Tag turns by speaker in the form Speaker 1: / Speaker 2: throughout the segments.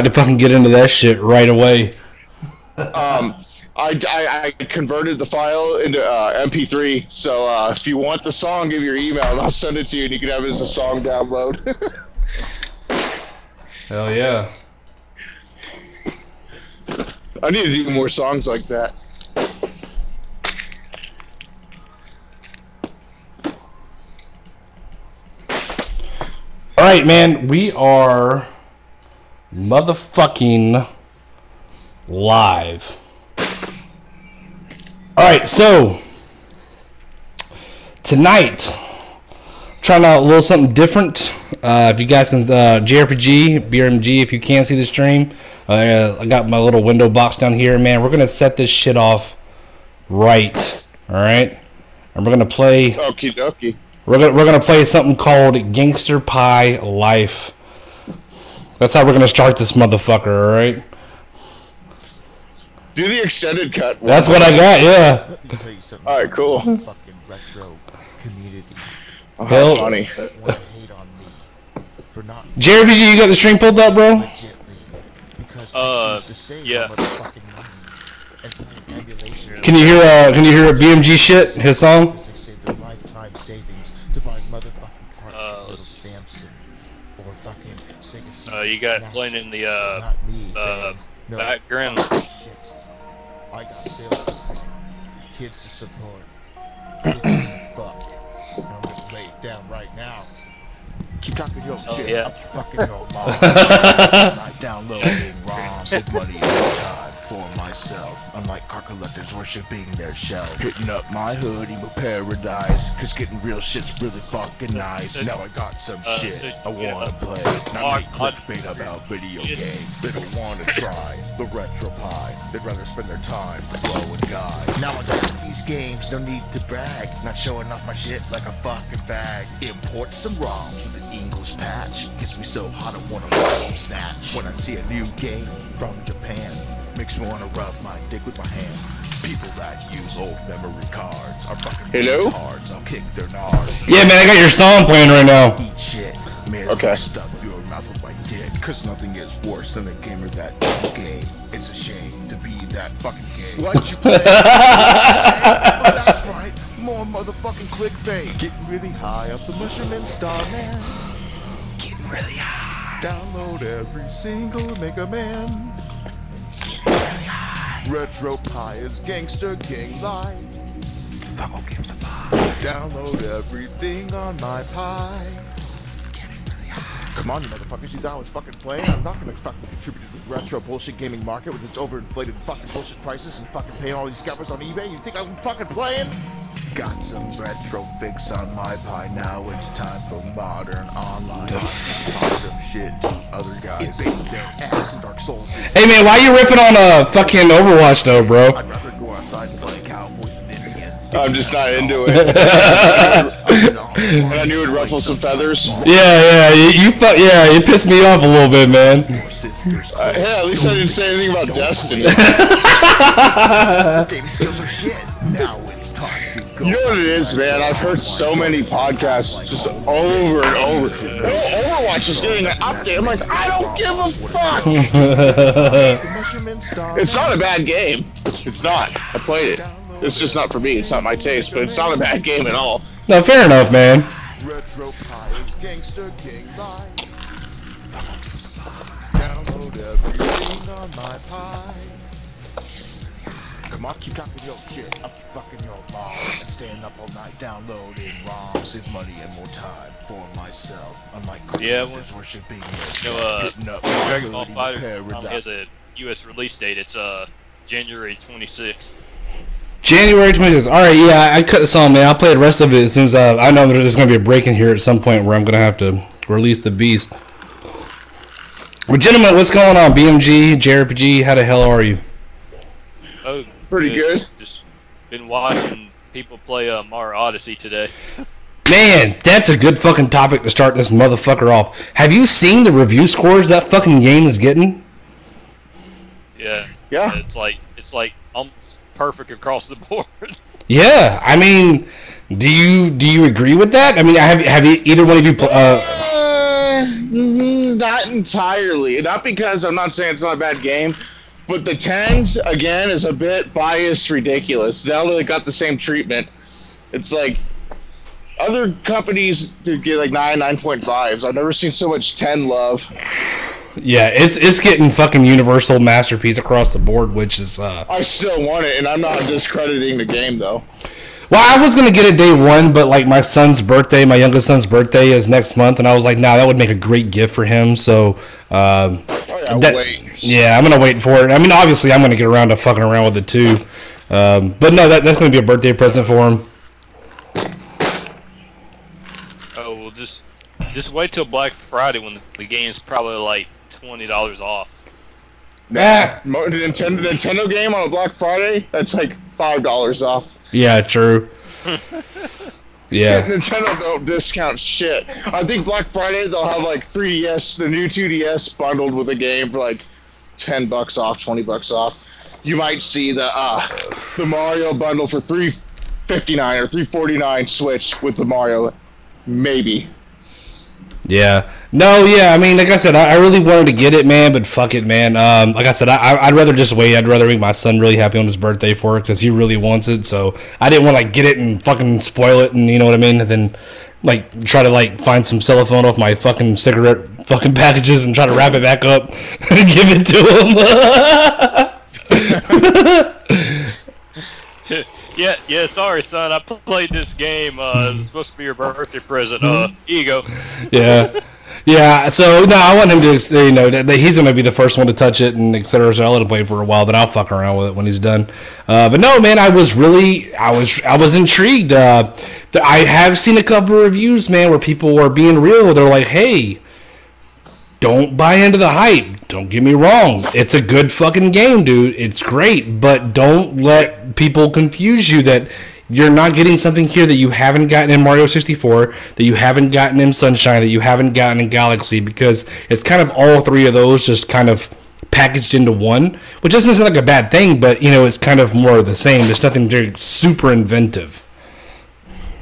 Speaker 1: had to fucking get into that shit right away.
Speaker 2: I converted the file into MP3, so if you want the song, give your email and I'll send it to you and you can have it as a song download.
Speaker 1: Hell yeah.
Speaker 2: I need to do more songs like that.
Speaker 1: Alright, man, we are motherfucking live. Alright, so tonight, trying out a little something different. If you guys can, Jrpg, BRMG, if you can't see the stream, I got my little window box down here, man. We're going to set this shit off right, alright? And we're going to play...
Speaker 2: Okie dokie.
Speaker 1: We're gonna play something called Gangster Pie Life. That's how we're gonna start this motherfucker, alright?
Speaker 2: Do the extended cut.
Speaker 1: That's what I got, yeah.
Speaker 2: Alright, cool.
Speaker 3: Fucking retro community.
Speaker 2: Oh, how funny.
Speaker 1: Jrpg, you got the string pulled up, bro?
Speaker 4: Yeah.
Speaker 1: Can you hear a BMG shit? His song?
Speaker 4: You got playing in the background.
Speaker 3: I got bills to pay, kids to support. Fuck. I'm gonna lay it down right now. Keep talking your shit.
Speaker 4: Yeah.
Speaker 3: I'm fucking your mom. I downloaded ROMs, save money every time for myself. Unlike car collectors worshiping their shell. Hitting up my hood, emo paradise. Cause getting real shit's really fucking nice. Now I got some shit I wanna play. Not make clickbait about video games. They don't wanna try the retro pie. They'd rather spend their time blowing guys. Now I got these games, no need to brag. Not showing off my shit like a fucking bag. Import some ROMs with an English patch. Gets me so hot I wanna buy some snatch. When I see a new game from Japan, makes me wanna rub my dick with my hand. People that use old memory cards are fucking retards. I'll kick their nards.
Speaker 1: Yeah, man, I got your song playing right now.
Speaker 3: Eat shit. Man,
Speaker 2: okay.
Speaker 3: Stuff your mouth with my dick. Cause nothing is worse than a gamer that game. It's a shame to be that fucking game. Why'd you play? That's right. More motherfucking clickbait. Getting really high off the mushroom and star man. Getting really high. Download every single Mega Man. Retro Pie is gangster gang life. Fuck all games to buy. Download everything on my pie. Getting really high. Come on, you motherfuckers, you thought I was fucking playing? I'm not gonna fucking contribute to this retro bullshit gaming market with its overinflated fucking bullshit prices and fucking paying all these scalpers on eBay. You think I'm fucking playing? Got some retro fix on my pie. Now it's time for modern online. Talk some shit to other guys. Their ass and Dark Souls.
Speaker 1: Hey, man, why you riffing on fucking Overwatch, though, bro?
Speaker 3: I'd rather go outside and play Cowboys and Indians.
Speaker 2: I'm just not into it. And I knew it'd ruffle some feathers.
Speaker 1: Yeah, it pissed me off a little bit, man.
Speaker 2: Yeah, at least I didn't say anything about Destiny.
Speaker 3: Game skills are shit. Now it's time to go.
Speaker 2: You know what it is, man? I've heard so many podcasts just over and over. Overwatch is getting an update. I'm like, I don't give a fuck. It's not a bad game. It's not. I played it. It's just not for me. It's not my taste, but it's not a bad game at all.
Speaker 1: No, fair enough, man.
Speaker 3: Retro Pie is gangster gang life. Download everything on my pie. Come on, keep talking your shit. I'm fucking your mom and staying up all night downloading ROMs. Save money and more time for myself. Unlike worshiping
Speaker 4: Dragon Ball Fighter has a U.S. release date. It's January 26th.
Speaker 1: January 26th. Alright, yeah, I cut the song, man. I'll play the rest of it as soon as I know there's going to be a break in here at some point where I'm going to have to release the beast. Well, gentlemen, what's going on? BMG, Jrpg, how the hell are you?
Speaker 4: Oh,
Speaker 2: pretty good.
Speaker 4: Just been watching people play Mario Odyssey today.
Speaker 1: Man, that's a good fucking topic to start this motherfucker off. Have you seen the review scores that fucking game is getting?
Speaker 2: Yeah.
Speaker 4: It's like almost perfect across the board.
Speaker 1: Yeah, I mean, do you agree with that? I mean, have you either one of you
Speaker 2: Not entirely. Not because I'm not saying it's not a bad game, but the 10s, again, is a bit biased, ridiculous. Zelda got the same treatment. It's like, other companies get like 9.5s. I've never seen so much 10 love.
Speaker 1: Yeah, it's getting fucking universal masterpiece across the board, which is...
Speaker 2: I still want it, and I'm not discrediting the game, though.
Speaker 1: Well, I was going to get it day one, but like my youngest son's birthday is next month, and I was like, nah, that would make a great gift for him, so...
Speaker 2: wait.
Speaker 1: Yeah, I'm going to wait for it. I mean, obviously, I'm going to get around to fucking around with it, too. But no, that's going to be a birthday present for him.
Speaker 4: Oh, well, just wait till Black Friday when the game's probably like $20 off.
Speaker 2: Nah, Nintendo game on a Black Friday, that's like $5 off.
Speaker 1: Yeah, true. Yeah.
Speaker 2: Nintendo don't discount shit. I think Black Friday they'll have like 3DS, the new 2DS bundled with a game for like $10 off, $20 off. You might see the Mario bundle for $359 or $349 Switch with the Mario, maybe.
Speaker 1: Yeah. No, yeah, I mean, like I said, I really wanted to get it, man, but fuck it, man. Like I said, I'd rather just wait. I'd rather make my son really happy on his birthday for it, because he really wants it, so I didn't want to, like, get it and fucking spoil it, and you know what I mean? And then, like, try to, like, find some cellophane off my fucking cigarette fucking packages and try to wrap it back up and give it to him.
Speaker 4: Yeah, sorry, son. I played this game. It's supposed to be your birthday present. Here you go.
Speaker 1: Yeah, so, no, I want him to, you know, that he's going to be the first one to touch it and et cetera, so I'll let him play for a while, then I'll fuck around with it when he's done. But no, man, I was intrigued. I have seen a couple of reviews, man, where people are being real. They're like, hey, don't buy into the hype. Don't get me wrong. It's a good fucking game, dude. It's great, but don't let people confuse you that you're not getting something here that you haven't gotten in Mario 64, that you haven't gotten in Sunshine, that you haven't gotten in Galaxy, because it's kind of all three of those just kind of packaged into one, which doesn't sound like a bad thing, but, you know, it's kind of more of the same. There's nothing very super inventive.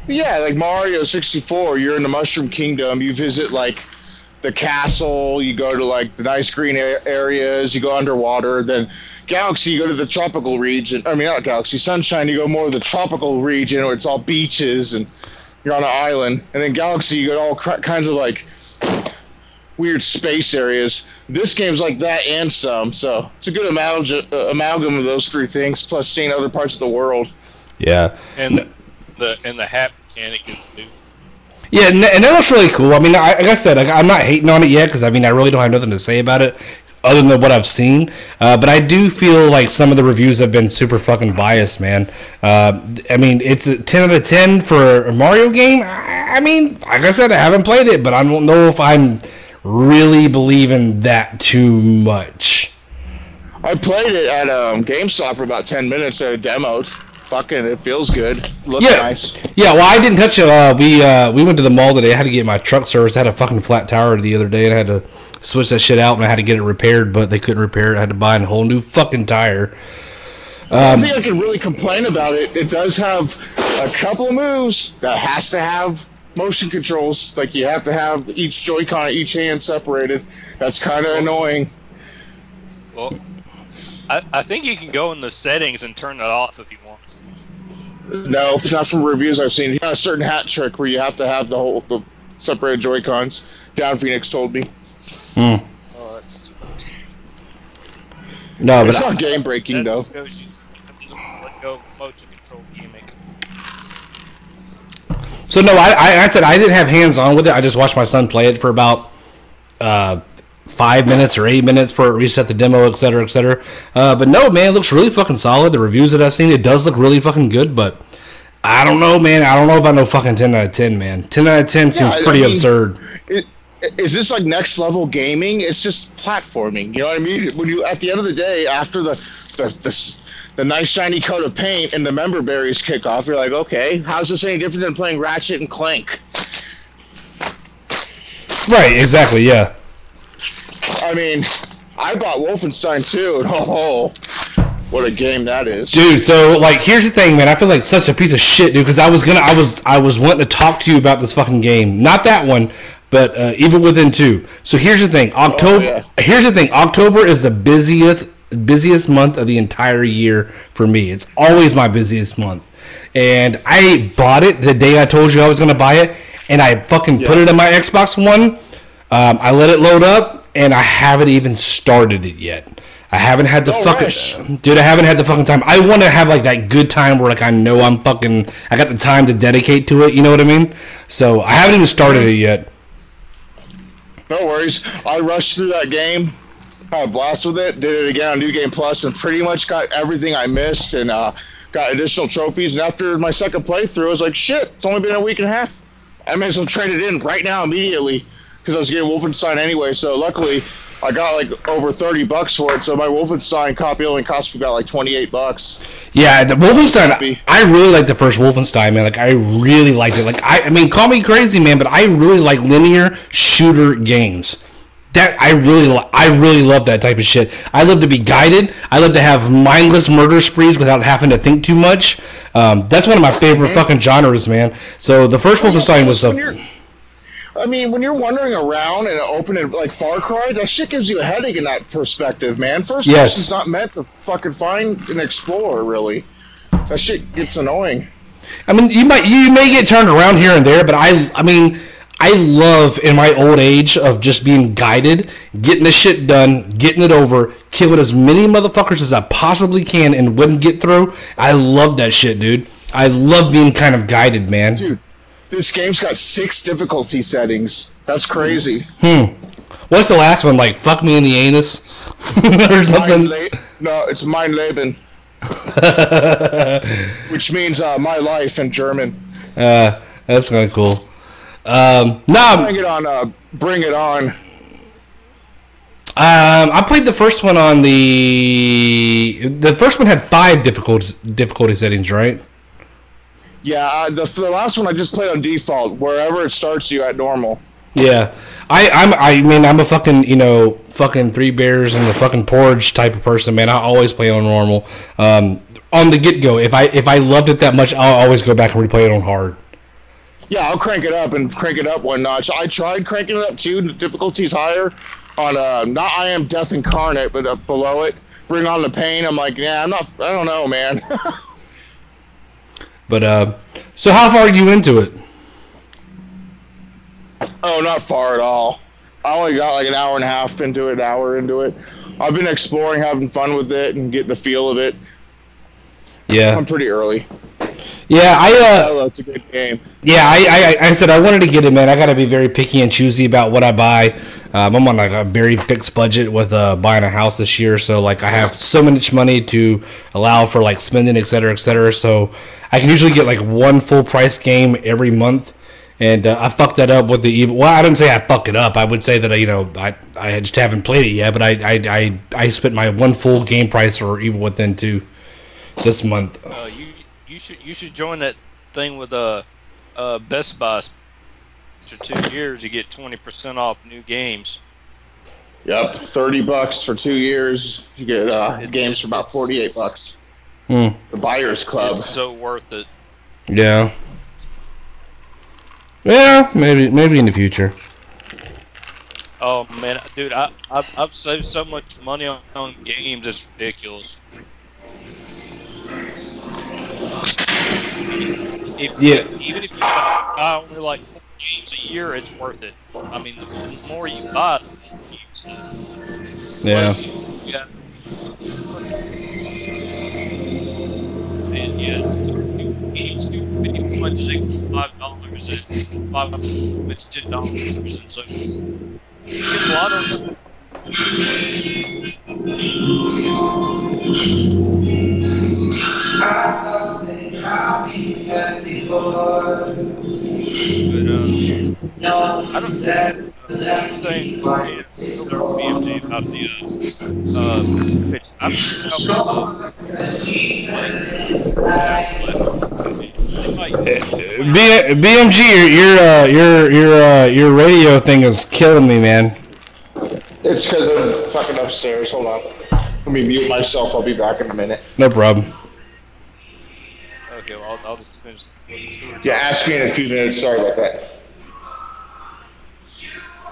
Speaker 2: Yeah, like Mario 64, you're in the Mushroom Kingdom, you visit, like, the castle, you go to, like, the nice green areas, you go underwater, then Galaxy, you go to the tropical region. I mean, not Galaxy, Sunshine, you go more to the tropical region where it's all beaches and you're on an island. And then Galaxy, you go to all kinds of, like, weird space areas. This game's like that and some, so it's a good amalgam of those three things, plus seeing other parts of the world.
Speaker 1: Yeah.
Speaker 4: And the hat mechanic is new.
Speaker 1: Yeah, and that looks really cool. I mean, like I said, I'm not hating on it yet, because, I mean, I really don't have nothing to say about it other than what I've seen. But I do feel like some of the reviews have been super fucking biased, man. I mean, it's a 10 out of 10 for a Mario game. I mean, like I said, I haven't played it, but I don't know if I'm really believing that too much.
Speaker 2: I played it at GameStop for about 10 minutes at a demo. Fucking, it feels good. Looks nice. Yeah,
Speaker 1: well, I didn't touch it. We went to the mall today. I had to get my truck serviced. I had a fucking flat tire the other day, and I had to switch that shit out, and I had to get it repaired, but they couldn't repair it. I had to buy a whole new fucking tire.
Speaker 2: I think I can really complain about it. It does have a couple of moves that has to have motion controls. Like, you have to have each Joy-Con, each hand separated. That's kind of annoying.
Speaker 4: Well, I think you can go in the settings and turn that off if you want.
Speaker 2: No, not from reviews I've seen. You got a certain hat trick where you have to have the separated Joy-Cons. Down Phoenix told me.
Speaker 1: Oh,
Speaker 4: that's...
Speaker 1: No, but
Speaker 2: it's not game breaking though.
Speaker 4: Let go motion control gimmick.
Speaker 1: So no, I said I didn't have hands on with it. I just watched my son play it for about 5 minutes or 8 minutes for it reset the demo, et cetera, et cetera. But no, man, it looks really fucking solid. The reviews that I've seen, it does look really fucking good, but I don't know, man. I don't know about no fucking 10 out of 10, man. 10 out of 10 seems pretty absurd.
Speaker 2: Is this like next level gaming? It's just platforming. You know what I mean? When you, at the end of the day, after the nice shiny coat of paint and the member berries kick off, you're like, okay, how's this any different than playing Ratchet and Clank?
Speaker 1: Right, exactly, yeah.
Speaker 2: I mean, I bought Wolfenstein 2, and oh, what a game that is.
Speaker 1: Dude, so, like, here's the thing, man. I feel like such a piece of shit, dude, because I was wanting to talk to you about this fucking game. Not that one. but even within 2. So here's the thing. Here's the thing. October is the busiest month of the entire year for me. It's always my busiest month. And I bought it the day I told you I was going to buy it, and I fucking put it in my Xbox One. I let it load up, and I haven't even started it yet. I haven't had the dude, I haven't had the fucking time. I want to have like that good time where like I know I got the time to dedicate to it, you know what I mean? So I haven't even started it yet.
Speaker 2: No worries. I rushed through that game, had a blast with it, did it again on New Game Plus, and pretty much got everything I missed, and got additional trophies. And after my second playthrough, I was like, shit, it's only been a week and a half. I may as well trade it in right now immediately because I was getting Wolfenstein anyway. So luckily, I got like over $30 for it. So my Wolfenstein copy only cost me about like $28.
Speaker 1: Yeah, the Wolfenstein. I really like the first Wolfenstein, man. Like I really liked it. Like I mean, call me crazy, man, but I really like linear shooter games. That I really love that type of shit. I love to be guided. I love to have mindless murder sprees without having to think too much. That's one of my favorite fucking genres, man. So the first Wolfenstein was
Speaker 2: I mean, when you're wandering around in an open, like Far Cry, that shit gives you a headache in that perspective, man. First person's not meant to fucking find and explore, really. That shit gets annoying.
Speaker 1: I mean, you may get turned around here and there, but I mean, I love in my old age of just being guided, getting the shit done, getting it over, killing as many motherfuckers as I possibly can and wouldn't get through. I love that shit, dude. I love being kind of guided, man.
Speaker 2: Dude, this game's got 6 difficulty settings. That's crazy.
Speaker 1: What's the last one? Like, fuck me in the anus? Or something?
Speaker 2: No, it's Mein Leben. Which means my life in German.
Speaker 1: That's kind of cool.
Speaker 2: Bring it on.
Speaker 1: I played the first one on the first one had 5 difficulty settings, right?
Speaker 2: Yeah, the last one I just played on default, wherever it starts you at normal.
Speaker 1: Yeah, I mean I'm a fucking fucking 3 bears and the fucking porridge type of person, man. I always play on normal. On the get go, if I loved it that much, I'll always go back and replay it on hard.
Speaker 2: Yeah, I'll crank it up one notch. I tried cranking it up too. The difficulty's higher on not I Am Death Incarnate, but up below it. Bring On the Pain. I'm like, yeah, I don't know, man.
Speaker 1: But so how far are you into it?
Speaker 2: Oh, not far at all. I only got like an hour and a half into it, an hour into it. I've been exploring, having fun with it, and getting the feel of it.
Speaker 1: Yeah,
Speaker 2: I'm pretty early.
Speaker 1: Yeah,
Speaker 2: it's a good game.
Speaker 1: Yeah, I said I wanted to get it, man. I got to be very picky and choosy about what I buy. I'm on like a very fixed budget with buying a house this year, so like I have so much money to allow for like spending, et cetera, et cetera. So I can usually get like one full price game every month, and I fucked that up with the evil. Well, I didn't say I fucked it up. I would say that I just haven't played it yet, but I spent my one full game price for Evil Within 2 this month.
Speaker 4: You should join that thing with Best Buy. After 2 years, you get 20% off new games.
Speaker 2: Yep, $30 for 2 years. You get games for about $48. The Buyers Club.
Speaker 4: It's so worth it.
Speaker 1: Yeah. Yeah, maybe in the future.
Speaker 4: Oh man, dude, I've saved so much money on games. It's ridiculous. Even if you buy only like 4 games a year, it's worth it. I mean, the more you buy, the more you use it.
Speaker 1: Yeah.
Speaker 4: It's too much as $5 and $5 it's $10, and so you get a lot of them. I don't think I'm saying BMG about the pitch. I'm
Speaker 1: BMG, your radio thing is killing me, man.
Speaker 2: It's because I'm fucking upstairs. Hold on. Let me mute myself. I'll be back in a minute.
Speaker 1: No problem.
Speaker 4: Okay, well, I'll just finish.
Speaker 2: Yeah, ask me in a few minutes. Sorry about that.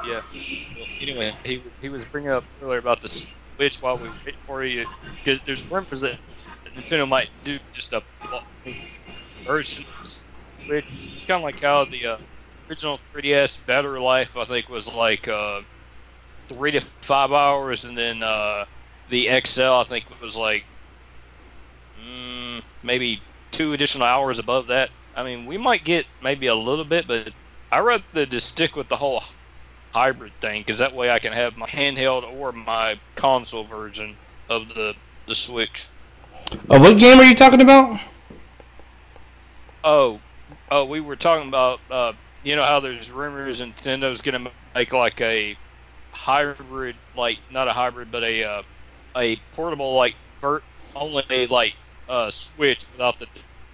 Speaker 4: Yeah. Well, anyway, he was bringing up earlier about the Switch while we wait for you, because there's rumors that Nintendo might do just a version of the Switch. It's kind of like how the original 3DS battery life, I think, was like 3 to 5 hours, and then the XL, I think, was like maybe 2 additional hours above that. I mean, we might get maybe a little bit, but I'd rather just stick with the whole hybrid thing, because that way I can have my handheld or my console version of the Switch.
Speaker 1: Oh, what game are you talking about?
Speaker 4: Oh, we were talking about, you know how there's rumors Nintendo's gonna make like a hybrid, like not a hybrid, but a portable, like only like Switch without the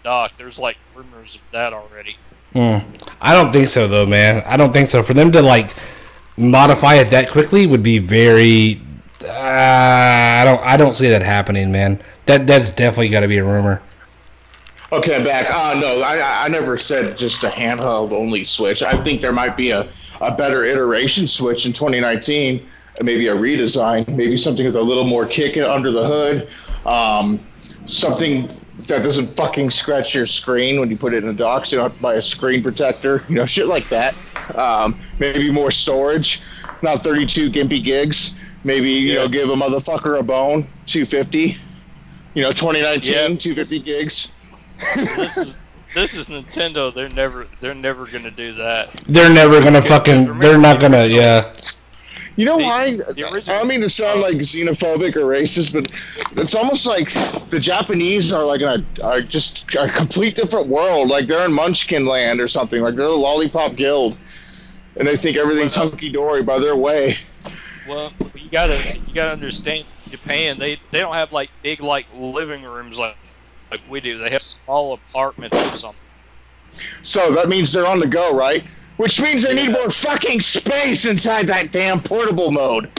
Speaker 4: dock. There's like rumors of that already.
Speaker 1: I don't think so, though, man. I don't think so. For them to like modify it that quickly would be very. I don't see that happening, man. That's definitely got to be a rumor.
Speaker 2: Okay, I'm back. No, I never said just a handheld only Switch. I think there might be a better iteration Switch in 2019, maybe a redesign, maybe something with a little more kick under the hood, something that doesn't fucking scratch your screen when you put it in a dock, so you don't have to buy a screen protector, you know, shit like that. Maybe more storage, not 32 gimpy gigs. Maybe, you know, give a motherfucker a bone, 250. You know, 2019, 250 gigs.
Speaker 4: This is Nintendo. They're never gonna do that.
Speaker 1: They're never gonna fucking. They're not gonna. Yeah.
Speaker 2: You know why? I don't mean to sound like xenophobic or racist, but it's almost like the Japanese are like just a complete different world. Like they're in Munchkin Land or something. Like they're the Lollipop Guild, and they think everything's hunky dory by their way.
Speaker 4: Well, you gotta understand, Japan. They don't have like big like living rooms like we do. They have small apartments or something.
Speaker 2: So that means they're on the go, right? Which means they need more fucking space inside that damn portable mode.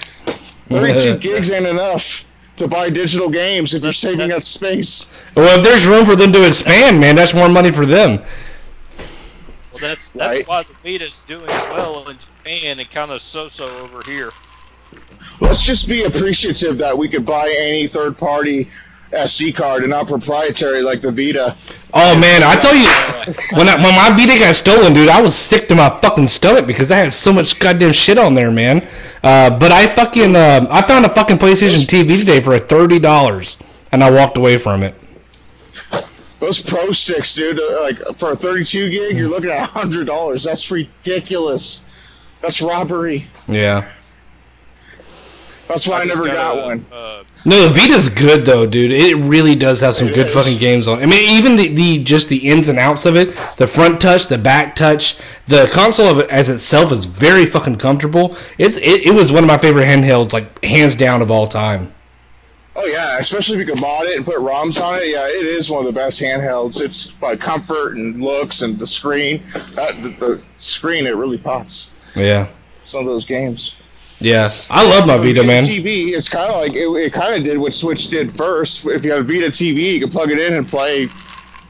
Speaker 2: 32 gigs ain't enough to buy digital games if you're saving that space.
Speaker 1: Well, if there's room for them to expand, man, that's more money for them.
Speaker 4: Well, that's right. Why the Vita's doing well in Japan and kind of so-so over here.
Speaker 2: Let's just be appreciative that we could buy any third-party SD card and not proprietary like the Vita.
Speaker 1: Oh man, I tell you, when my Vita got stolen, dude, I was sick to my fucking stomach because I had so much goddamn shit on there, man. But I found a fucking PlayStation TV today for $30, and I walked away from it.
Speaker 2: Those Pro Sticks, dude, like for a 32 gig, you're looking at $100. That's ridiculous. That's robbery.
Speaker 1: Yeah.
Speaker 2: That's why I never got one.
Speaker 1: No, the Vita's good though, dude. It really does have some good fucking games on. I mean, even just the ins and outs of it, the front touch, the back touch, the console of it as itself is very fucking comfortable. It was one of my favorite handhelds, like hands down of all time.
Speaker 2: Oh yeah, especially if you can mod it and put ROMs on it. Yeah, it is one of the best handhelds. It's by comfort and looks and the screen. The screen, it really pops.
Speaker 1: Yeah.
Speaker 2: Some of those games.
Speaker 1: Yeah, I love my Vita, man.
Speaker 2: TV, it's kind of like it kind of did what Switch did first. If you had a Vita TV, you could plug it in and play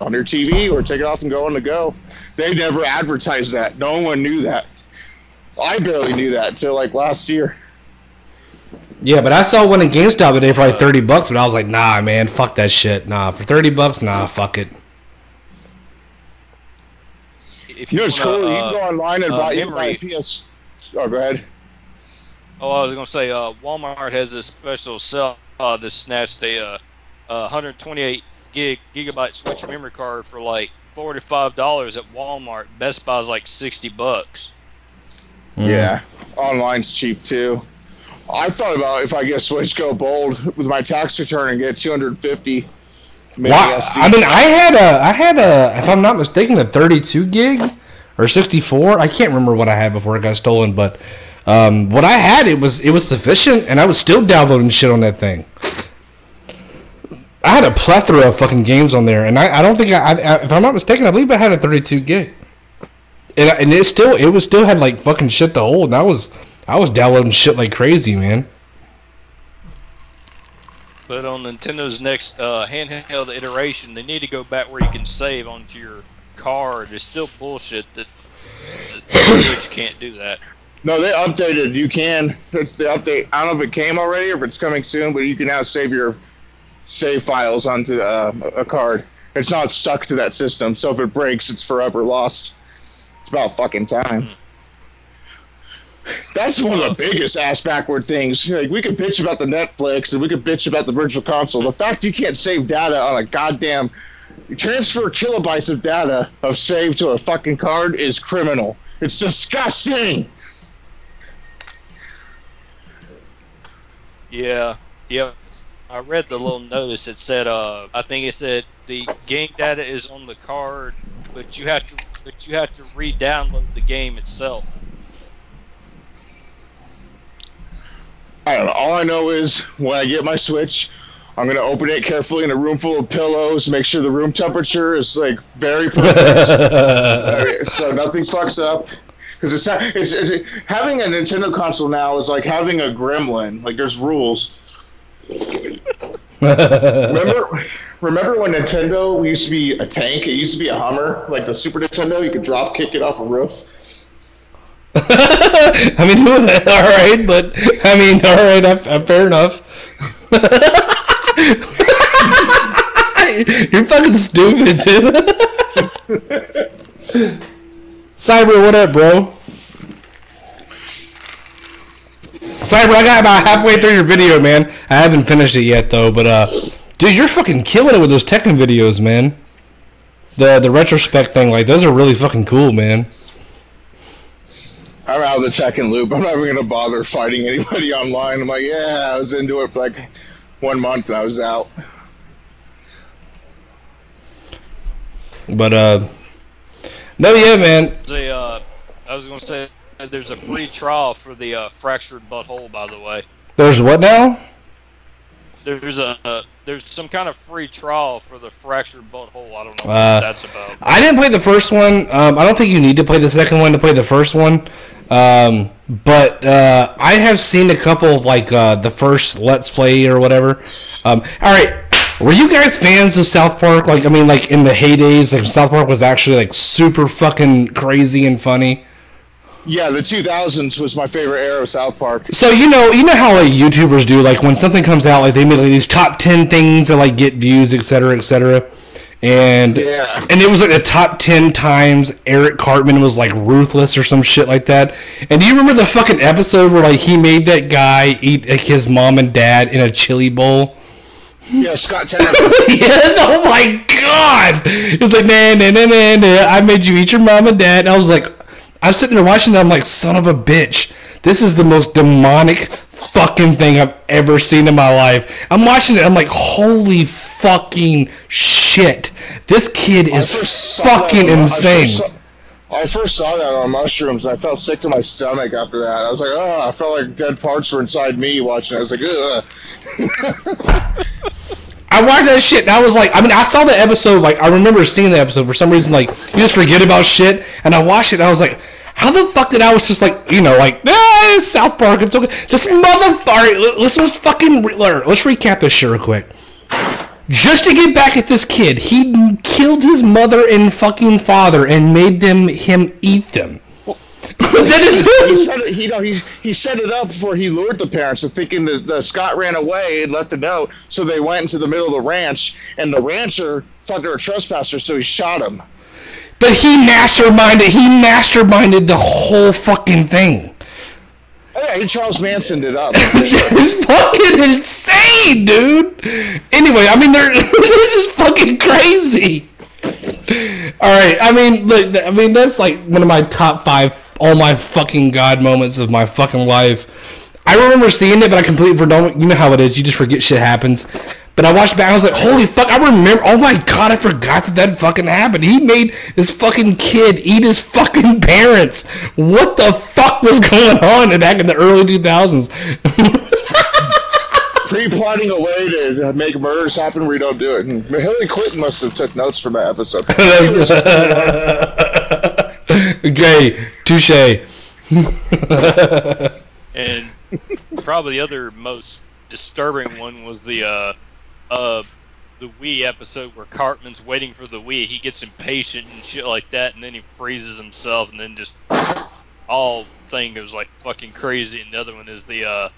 Speaker 2: on your TV or take it off and go on the go. They never advertised that. No one knew that. I barely knew that until like last year.
Speaker 1: Yeah, but I saw one in GameStop today for like $30, but I was like, nah, man, fuck that shit. Nah, for $30, nah, fuck it.
Speaker 2: If you know, it's cool. You can go online and buy a PS. Oh, go ahead.
Speaker 4: Oh, I was gonna say, Walmart has a special sale to snatch a 128 gigabyte Switch memory card for like $45 at Walmart. Best Buy's like $60.
Speaker 2: Yeah, online's cheap too. I thought about if I get Switch Go Bold with my tax return and get 250.
Speaker 1: Wow. I mean, I had a, if I'm not mistaken, a 32 gig or 64. I can't remember what I had before it got stolen, but. What I had, it was sufficient, and I was still downloading shit on that thing. I had a plethora of fucking games on there, and I don't think if I'm not mistaken, I believe I had a 32 gig, and it still had like fucking shit to hold, and I was downloading shit like crazy, man.
Speaker 4: But on Nintendo's next handheld iteration, they need to go back where you can save onto your card. It's still bullshit that Switch can't do that.
Speaker 2: No, they updated. You can. It's the update. I don't know if it came already or if it's coming soon, but you can now save your save files onto a card. It's not stuck to that system, so if it breaks, it's forever lost. It's about fucking time. That's one of the biggest ass backward things. Like, we could bitch about the Netflix and we could bitch about the Virtual Console. The fact you can't save data on a goddamn transfer kilobytes of data of save to a fucking card is criminal. It's disgusting.
Speaker 4: Yeah. I read the little notice. It said, I think it said the game data is on the card, but you have to re-download the game itself.
Speaker 2: I don't know. All I know is when I get my Switch, I'm going to open it carefully in a room full of pillows, make sure the room temperature is like very perfect, so nothing fucks up. Because it's having a Nintendo console now is like having a gremlin. Like, there's rules. Remember when Nintendo used to be a tank? It used to be a Hummer, like the Super Nintendo. You could drop kick it off a roof.
Speaker 1: I mean, all right, but I mean, all right, fair enough. You're fucking stupid, dude. Cyber, what up, bro? Cyber, I got about halfway through your video, man. I haven't finished it yet, though, but, dude, you're fucking killing it with those Tekken videos, man. The retrospect thing, like, those are really fucking cool, man.
Speaker 2: I'm out of the Tekken loop. I'm not even going to bother fighting anybody online. I'm like, yeah, I was into it for like 1 month and I was out.
Speaker 1: But, no, yeah, man.
Speaker 4: I was going to say, there's a free trial for the fractured butthole, by the way.
Speaker 1: There's what now?
Speaker 4: There's some kind of free trial for the fractured butthole. I don't know what that's about.
Speaker 1: I didn't play the first one. I don't think you need to play the second one to play the first one. But I have seen a couple of like the first Let's Play or whatever. All right, were you guys fans of South Park? Like, I mean, like in the heydays, like South Park was actually like super fucking crazy and funny.
Speaker 2: Yeah, the 2000s was my favorite era of South Park.
Speaker 1: So you know how like YouTubers do, like when something comes out, like they make like these top 10 things that like get views, etc., etc. And it was like the top 10 times Eric Cartman was like ruthless or some shit like that. And do you remember the fucking episode where like he made that guy eat like his mom and dad in a chili bowl?
Speaker 2: Yeah, Scott Tanner.
Speaker 1: Yes, oh my god! It was like, nah, I made you eat your mom and dad. And I was like, I'm sitting there watching that, I'm like, son of a bitch. This is the most demonic fucking thing I've ever seen in my life. I'm watching it, I'm like, holy fucking shit. This kid is fucking insane.
Speaker 2: I first saw that on mushrooms, and I felt sick to my stomach after that. I was like, oh, I felt like dead parts were inside me watching it. I was like, ugh.
Speaker 1: I watched that shit, and I was like, I mean, I saw the episode, like, I remember seeing the episode. For some reason, like, you just forget about shit, and I watched it, and I was like, how the fuck did I was just like, you know, like, it's South Park, it's okay. This motherfucker, let's recap this shit real quick. Just to get back at this kid, he killed his mother and fucking father and made him eat them. That is
Speaker 2: he set it up before he lured the parents into thinking that Scott ran away and left the note, so they went into the middle of the ranch, and the rancher thought they were trespassers, so he shot him.
Speaker 1: But he masterminded the whole fucking thing.
Speaker 2: Oh yeah, he Charles Mansoned it up.
Speaker 1: It's fucking insane, dude. Anyway, I mean, this is fucking crazy. All right, I mean, that's like one of my top 5 all my fucking god moments of my fucking life. I remember seeing it, but I completely forgot. You know how it is. You just forget shit happens. But I watched back, I was like, holy fuck, I remember, oh my god, I forgot that fucking happened. He made this fucking kid eat his fucking parents. What the fuck was going on back in the early 2000s?
Speaker 2: Pre-plotting a way to make murders happen where you don't do it. And Hillary Clinton must have took notes from that episode.
Speaker 1: Okay, touche.
Speaker 4: And probably the other most disturbing one was the Wii episode where Cartman's waiting for the Wii. He gets impatient and shit like that, and then he freezes himself, and then just all thing goes like fucking crazy, and the other one is the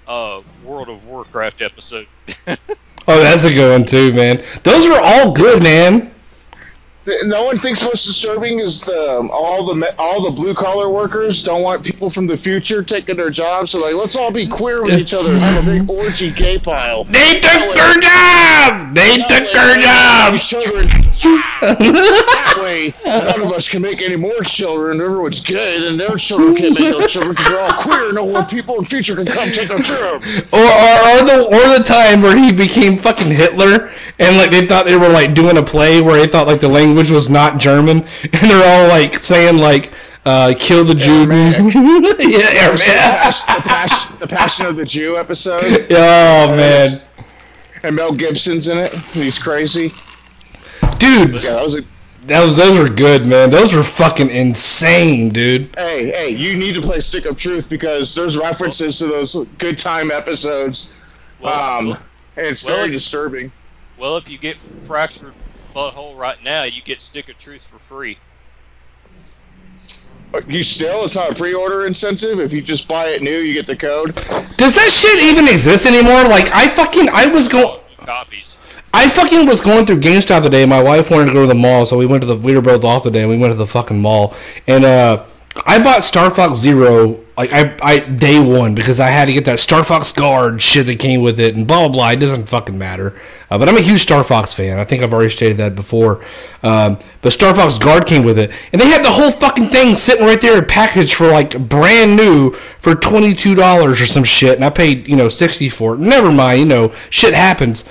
Speaker 4: World of Warcraft episode.
Speaker 1: Oh, that's a good one too, man. Those are all good, man.
Speaker 2: No one thinks what's disturbing is all the blue collar workers don't want people from the future taking their jobs. So like, let's all be queer with each other and have a big orgy gay pile.
Speaker 1: They took their job. They took their jobs.
Speaker 2: That way, none of us can make any more children. Everyone's gay, then their children can't make no children because they're all queer. No one people in the future can come take their jobs.
Speaker 1: Or the time where he became fucking Hitler, and like they thought they were like doing a play where they thought like the language was not German, and they're all like saying like kill the Jew. Yeah,
Speaker 2: the Passion of the Jew episode.
Speaker 1: Oh man.
Speaker 2: And Mel Gibson's in it. He's crazy.
Speaker 1: Dudes.
Speaker 2: Yeah,
Speaker 1: those were good, man. Those were fucking insane, dude.
Speaker 2: Hey, you need to play Stick of Truth because there's references to those good time episodes. And it's very disturbing.
Speaker 4: Well, if you get Fractured Butthole right now, you get Stick of Truth for free.
Speaker 2: It's not a pre-order incentive. If you just buy it new, you get the code.
Speaker 1: Does that shit even exist anymore? Like, I was going...
Speaker 4: Copies.
Speaker 1: I fucking was going through GameStop today. My wife wanted to go to the mall, so we were both off today, and we went to the fucking mall. And I bought Star Fox Zero, like, I day one, because I had to get that Star Fox Guard shit that came with it, and blah, blah, blah. It doesn't fucking matter. But I'm a huge Star Fox fan. I think I've already stated that before. But Star Fox Guard came with it. And they had the whole fucking thing sitting right there, packaged for, like, brand new for $22 or some shit. And I paid, $60 for it. Never mind, shit happens.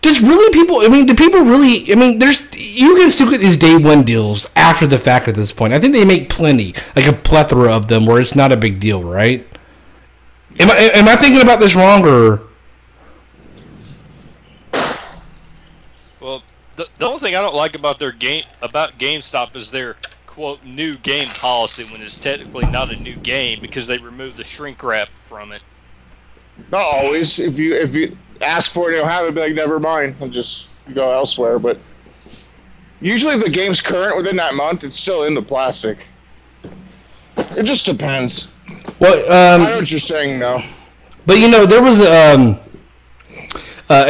Speaker 1: Does really people, do people really, you can still get these day one deals after the fact at this point. I think they make plenty, like a plethora of them where it's not a big deal, right? Am I thinking about this wrong, or?
Speaker 4: Well, the only thing I don't like about GameStop is their quote new game policy when it's technically not a new game because they remove the shrink wrap from it.
Speaker 2: Not always. If you ask for it, you'll have it. Be like, never mind. I'll just go elsewhere. But usually, if the game's current within that month, it's still in the plastic. It just depends.
Speaker 1: Well,
Speaker 2: I know what you're saying, though.
Speaker 1: But there was an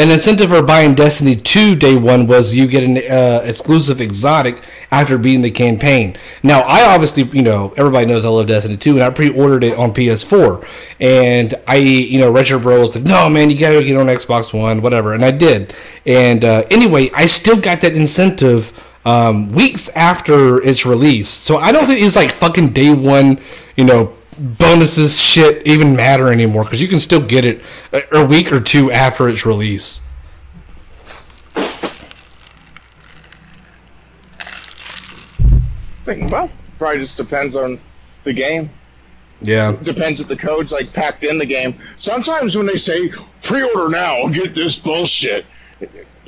Speaker 1: incentive for buying Destiny 2 day one was you get an exclusive exotic after beating the campaign. Now, I obviously, everybody knows I love Destiny 2, and I pre-ordered it on PS4. And Retro Bro was like, no, man, you gotta get on Xbox One, whatever. And I did. And anyway, I still got that incentive weeks after its release. So I don't think it's like fucking day one, bonuses shit even matter anymore because you can still get it a week or two after its release.
Speaker 2: Well, probably just depends on the game.
Speaker 1: Yeah.
Speaker 2: Depends if the code's like packed in the game. Sometimes when they say pre-order now and get this bullshit,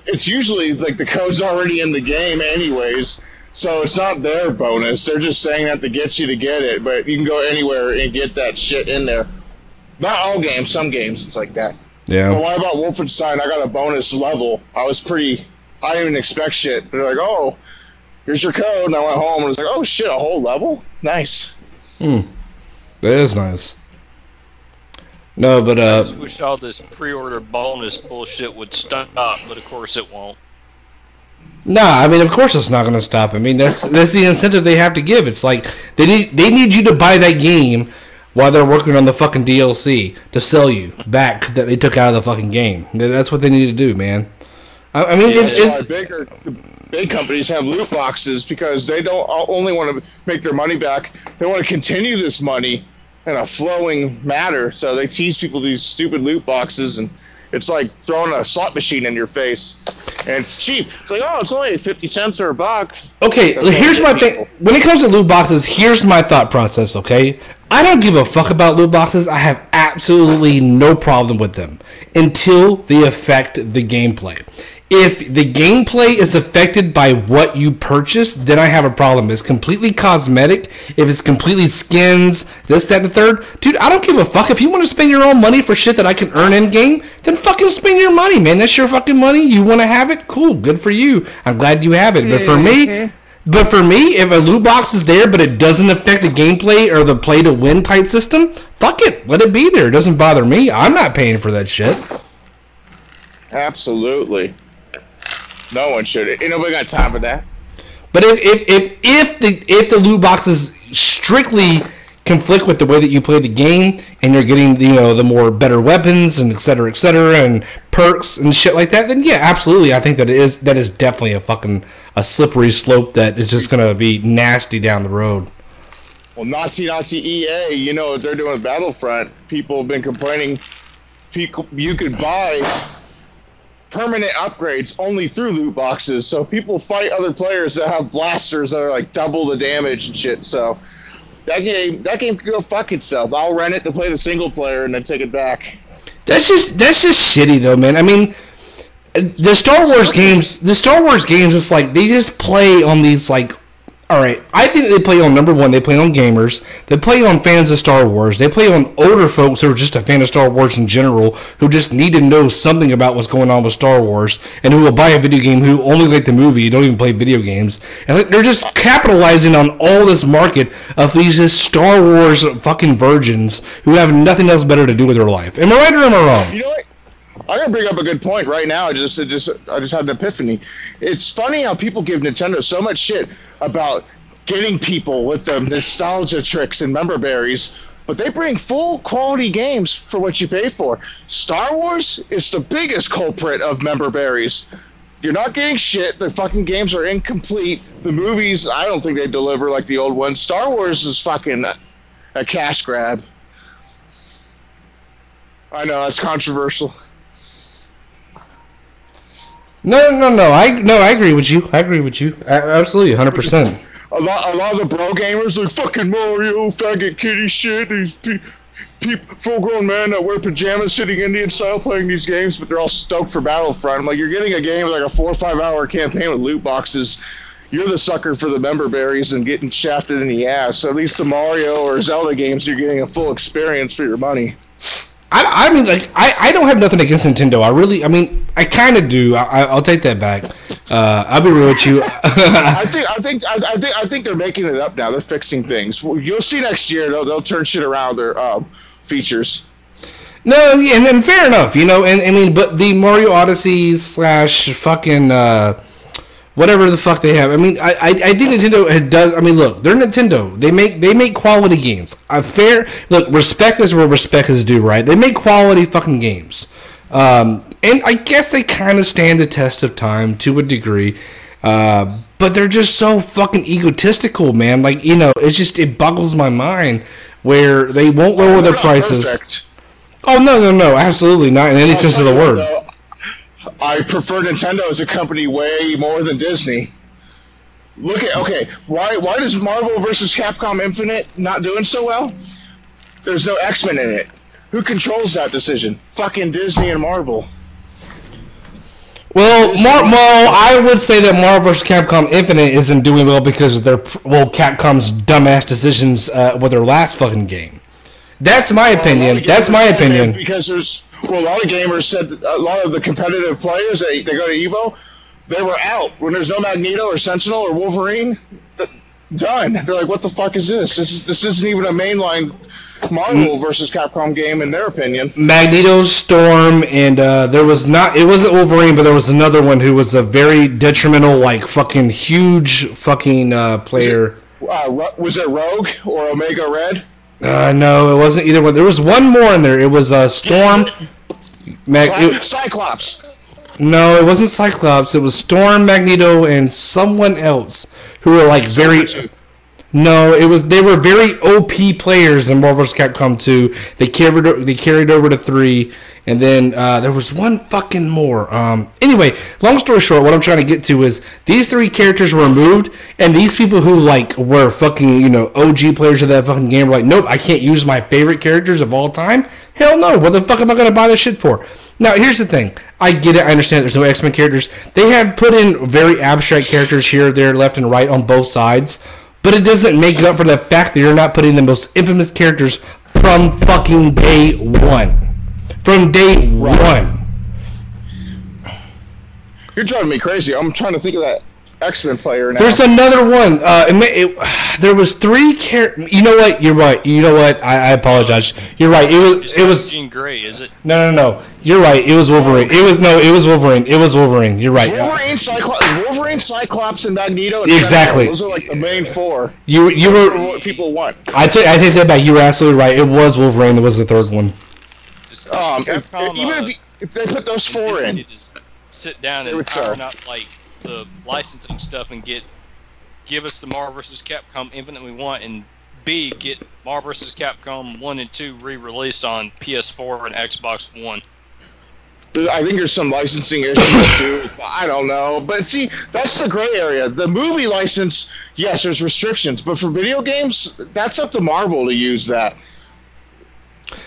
Speaker 2: it's usually like the code's already in the game anyways. So it's not their bonus. They're just saying that to get you to get it. But you can go anywhere and get that shit in there. Not all games. Some games it's like that.
Speaker 1: Yeah.
Speaker 2: But what about Wolfenstein? I got a bonus level. I didn't even expect shit. They're like, oh, here's your code. And I went home and was like, oh shit, a whole level? Nice.
Speaker 1: That is nice. No, but
Speaker 4: I just wish all this pre-order bonus bullshit would stop, but of course it won't.
Speaker 1: Nah, of course it's not going to stop. That's the incentive they have to give. It's like they need you to buy that game while they're working on the fucking DLC to sell you back that they took out of the fucking game. That's what they need to do, man.
Speaker 2: Big companies have loot boxes because they don't only want to make their money back. They want to continue this money in a flowing manner. So they tease people these stupid loot boxes, and it's like throwing a slot machine in your face. And it's cheap. It's like, oh, it's only 50 cents or $1.
Speaker 1: Okay, here's my thing. When it comes to loot boxes, here's my thought process, okay? I don't give a fuck about loot boxes. I have absolutely no problem with them until they affect the gameplay. If the gameplay is affected by what you purchase, then I have a problem. If it's completely cosmetic, if it's completely skins, this, that, and the third, dude, I don't give a fuck. If you want to spend your own money for shit that I can earn in game, then fucking spend your money, man. That's your fucking money. You want to have it? Cool, good for you. I'm glad you have it. But for me, But for me, if a loot box is there, but it doesn't affect the gameplay or the play to win type system, fuck it, let it be there. It doesn't bother me. I'm not paying for that shit.
Speaker 2: Absolutely. No one should. Ain't nobody got time for that.
Speaker 1: But if the loot boxes strictly conflict with the way that you play the game, and you're getting the more better weapons and et cetera, and perks and shit like that, then yeah, absolutely, I think that is definitely a slippery slope that is just gonna be nasty down the road.
Speaker 2: Well, Nazi EA, you know what they're doing with Battlefront. People have been complaining. You could buy permanent upgrades only through loot boxes, so people fight other players that have blasters that are like double the damage and shit. So that game can go fuck itself. I'll rent it to play the single player and then take it back. That's just shitty though, man. I mean, the Star Wars games, it's like they just play on these like. All right, I think they play on, number one, they play on gamers, they play on fans of Star Wars, they play on older folks who are just a fan of Star Wars in general, who just need to know something about what's going on with Star Wars, and who will buy a video game who only like the movie, don't even play video games. And they're just capitalizing on all this market of these just Star Wars fucking virgins who have nothing else better to do with their life. Am I right or am I wrong? You know what? I'm gonna bring up a good point right now. I just had an epiphany. It's funny how people give Nintendo so much shit about getting people with the nostalgia tricks and member berries, but they bring full quality games for what you pay for. Star Wars is the biggest culprit of member berries. You're not getting shit. The fucking games are incomplete. The movies, I don't think they deliver like the old ones. Star Wars is fucking a cash grab. I know that's controversial.
Speaker 1: No. I agree with you. Absolutely, 100%.
Speaker 2: A lot of the bro gamers like fucking Mario, faggot kitty shit. These people, full-grown men that wear pajamas, sitting Indian style, playing these games, but they're all stoked for Battlefront. I'm like, you're getting a game with like a 4 or 5 hour campaign with loot boxes. You're the sucker for the member berries and getting shafted in the ass. At least the Mario or Zelda games, you're getting a full experience for your money.
Speaker 1: I mean, like, I don't have nothing against Nintendo. I kind of do. I'll take that back. I'll be real with you.
Speaker 2: I think they're making it up now. They're fixing things. You'll see next year. They'll turn shit around their features.
Speaker 1: No, yeah, and fair enough. But the Mario Odyssey / fucking whatever the fuck they have. I think Nintendo does. Look, they're Nintendo. They make quality games. Respect is where respect is due, right? They make quality fucking games. And I guess they kind of stand the test of time to a degree. But they're just so fucking egotistical, man. Like, it boggles my mind where they won't lower their prices.
Speaker 2: Perfect.
Speaker 1: Oh, no, absolutely not in any sense of the word.
Speaker 2: Though, I prefer Nintendo as a company way more than Disney. Why does Marvel vs. Capcom Infinite not doing so well? There's no X-Men in it. Who controls that decision? Fucking Disney and Marvel.
Speaker 1: Well, I would say that Marvel vs. Capcom Infinite isn't doing well because of Capcom's dumbass decisions with their last fucking game. That's my opinion. Because there's a lot of gamers said that a lot of the competitive players they go to Evo, they were out when there's no Magneto or Sentinel or Wolverine. Done. They're like, what the fuck is this? This isn't even a mainline Marvel versus Capcom game in their opinion. Magneto, Storm, and it wasn't Wolverine, but there was another one who was a very detrimental, like fucking huge fucking player.
Speaker 2: Was it Rogue or Omega Red?
Speaker 1: No, it wasn't either one. There was one more in there. It was Storm.
Speaker 2: Cyclops.
Speaker 1: No, it wasn't Cyclops. It was Storm, Magneto, and someone else who were like very. No, they were very OP players in Marvel vs. Capcom 2. They carried over to 3, and then there was one fucking more. Anyway, long story short, what I'm trying to get to is these 3 characters were removed, and these people who like were fucking OG players of that fucking game were like, nope, I can't use my favorite characters of all time. Hell no, what the fuck am I gonna buy this shit for? Now here's the thing, I get it, I understand there's no X-Men characters. They have put in very abstract characters here, there, left, and right on both sides. But it doesn't make up for the fact that you're not putting the most infamous characters from fucking day one. From day one.
Speaker 2: You're driving me crazy. I'm trying to think of that X-Men player now.
Speaker 1: There's another one. There was 3 characters. You know what? You're right. You know what? I apologize. You're right. It was
Speaker 4: Jean Grey, is it?
Speaker 1: No. You're right. It was Wolverine. It was Wolverine. It was Wolverine. You're right.
Speaker 2: Wolverine, Cyclops, and Magneto. And
Speaker 1: exactly.
Speaker 2: Those are like the main 4.
Speaker 1: You were
Speaker 2: what people want.
Speaker 1: I take that back. You were absolutely right. It was Wolverine. It was the 3rd one.
Speaker 2: If they put those 4 in,
Speaker 4: just sit down and iron out like the licensing stuff and give us the Marvel vs. Capcom Infinite we want, and B, get Marvel vs. Capcom 1 and 2 re-released on PS4 and Xbox One.
Speaker 2: I think there's some licensing issues too. I don't know, but see, that's the gray area. The movie license, yes, there's restrictions, but for video games, that's up to Marvel to use that.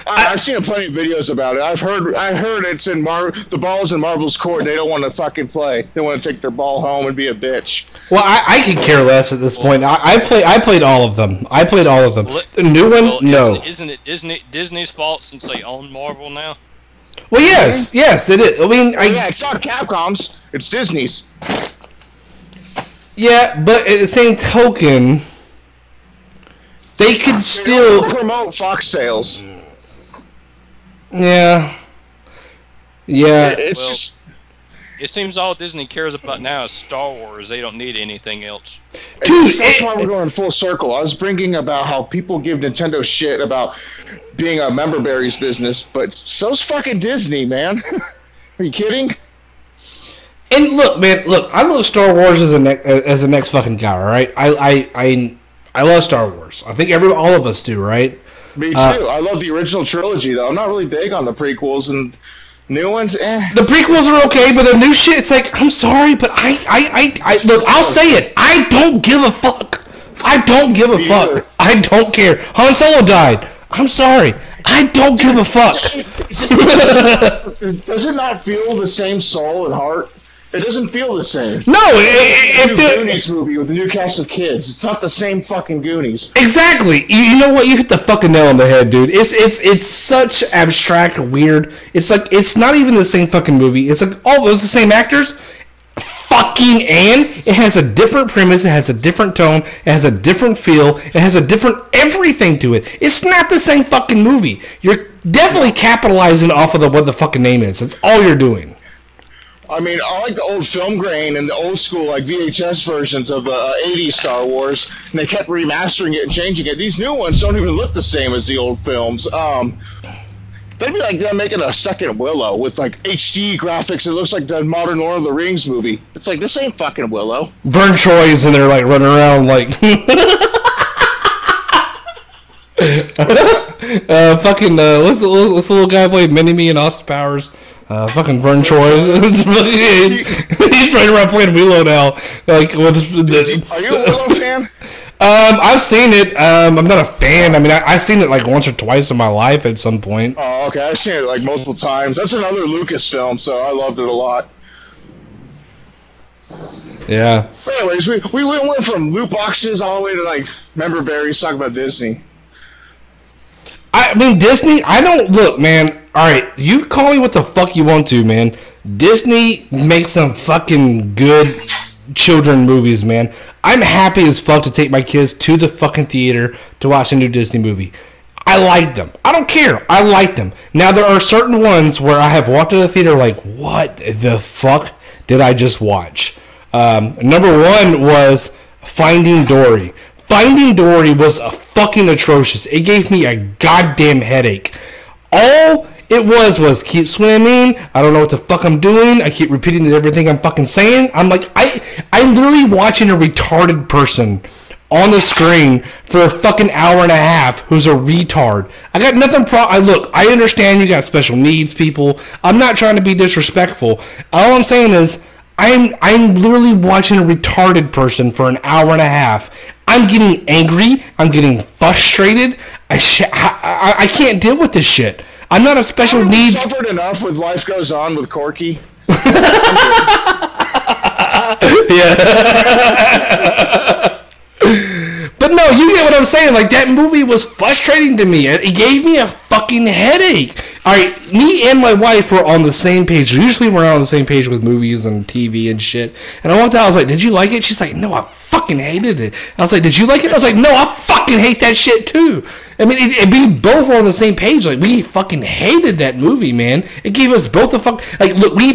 Speaker 2: I've seen plenty of videos about it. I heard it's in the ball's in Marvel's court. They don't want to fucking play. They want to take their ball home and be a bitch.
Speaker 1: Well, I could care less at this point. I played all of them. The new one, no.
Speaker 4: Isn't it Disney's fault since they own Marvel now?
Speaker 1: Well, yes, it is. I mean,
Speaker 2: yeah, it's not Capcom's. It's Disney's.
Speaker 1: Yeah, but at the same token, they could still
Speaker 2: promote Fox sales.
Speaker 1: Yeah.
Speaker 2: It's just.
Speaker 4: It seems all Disney cares about now is Star Wars. They don't need anything else.
Speaker 2: Dude, that's why we're going full circle. I was bringing about how people give Nintendo shit about being a member berries business, but so's fucking Disney, man. Are you kidding?
Speaker 1: And look, man, I love Star Wars as the next fucking guy, all right? I love Star Wars. I think all of us do, right?
Speaker 2: Me too. I love the original trilogy, though. I'm not really big on the prequels and new ones. The
Speaker 1: prequels are okay, but the new shit, it's like, I'm sorry, but I look, I'll say it. I don't give a fuck. I don't give a fuck. I don't care. Han Solo died. I'm sorry. I don't give a fuck.
Speaker 2: Does it not feel the same soul and heart? It doesn't feel the same.
Speaker 1: No,
Speaker 2: if the Goonies movie with a new cast of kids, it's not the same fucking Goonies.
Speaker 1: Exactly. You know what? You hit the fucking nail on the head, dude. It's such abstract, weird. It's like it's not even the same fucking movie. It's like it was the same actors. Fucking and it has a different premise. It has a different tone. It has a different feel. It has a different everything to it. It's not the same fucking movie. You're definitely capitalizing off of what the fucking name is. That's all you're doing.
Speaker 2: I mean, I like the old film grain and the old school, like VHS versions of the 80s Star Wars, and they kept remastering it and changing it. These new ones don't even look the same as the old films. That'd be like them making a second Willow with like HD graphics. It looks like the modern Lord of the Rings movie. It's like, this ain't fucking Willow.
Speaker 1: Vern Troy's in there like running around like what's the little guy played Mini-Me and Austin Powers? Fucking Vern Troy. He's running around playing Willow now. Like,
Speaker 2: are you a Willow fan?
Speaker 1: I've seen it. I'm not a fan. I mean, I've seen it like once or twice in my life at some point.
Speaker 2: Oh, okay. I've seen it like multiple times. That's another Lucas film, so I loved it a lot.
Speaker 1: Yeah.
Speaker 2: But anyways, we went from loot boxes all the way to like member berries. Talk about Disney.
Speaker 1: I mean, Disney, I don't... Look, man, alright, you call me what the fuck you want to, man. Disney makes some fucking good children movies, man. I'm happy as fuck to take my kids to the fucking theater to watch a new Disney movie. I like them. I don't care. I like them. Now, there are certain ones where I have walked to the theater like, what the fuck did I just watch? Number one was Finding Dory. Finding Dory was fucking atrocious. It gave me a goddamn headache. All it was keep swimming. I don't know what the fuck I'm doing. I keep repeating everything I'm fucking saying. I'm like, I'm literally watching a retarded person on the screen for a fucking hour and a half who's a retard. I got nothing look, I understand you got special needs, people. I'm not trying to be disrespectful. All I'm saying is, I'm literally watching a retarded person for an hour and a half. I'm getting angry. I'm getting frustrated. I can't deal with this shit. I'm not a special needs.
Speaker 2: I've suffered enough with Life Goes On with Corky.
Speaker 1: Yeah. But no, you get what I'm saying. Like, that movie was frustrating to me. It gave me a fucking headache. All right, me and my wife were on the same page. Usually we're on the same page with movies and TV and shit. And I walked out, I was like, did you like it? She's like, no, I fucking hated it. I was like, did you like it? I was like, no, I fucking hate that shit too. I mean, we both were on the same page. Like, we fucking hated that movie, man. It gave us both a fuck. Like, look, we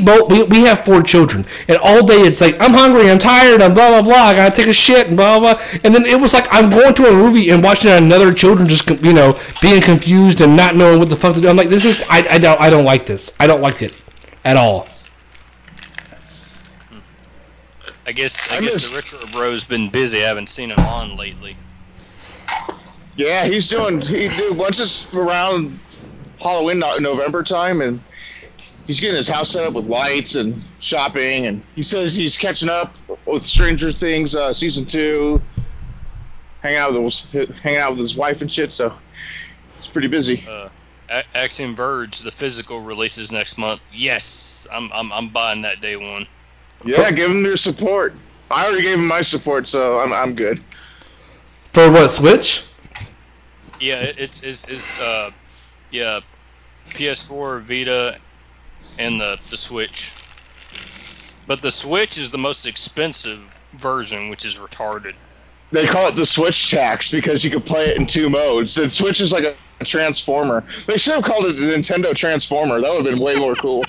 Speaker 1: have 4 children, and all day it's like, I'm hungry, I'm tired, I'm blah blah blah, I gotta take a shit, and blah blah blah. And then it was like I'm going to a movie and watching another children just being confused and not knowing what the fuck to do. I'm like, this is I don't like this. I don't like it at all.
Speaker 4: I guess the retro bro's been busy. I haven't seen him on lately.
Speaker 2: Yeah, once it's around Halloween, November time, and he's getting his house set up with lights and shopping, and he says he's catching up with Stranger Things season 2, hanging out with his wife and shit. So it's pretty busy.
Speaker 4: Axiom Verge, the physical releases next month. Yes, I'm buying that day one.
Speaker 2: Yeah, give him your support. I already gave him my support, so I'm good.
Speaker 1: For what, Switch?
Speaker 4: Yeah, it's PS4, Vita, and the Switch. But the Switch is the most expensive version, which is retarded.
Speaker 2: They call it the Switch tax because you can play it in 2 modes. The Switch is like a transformer. They should have called it the Nintendo Transformer. That would have been way more cool.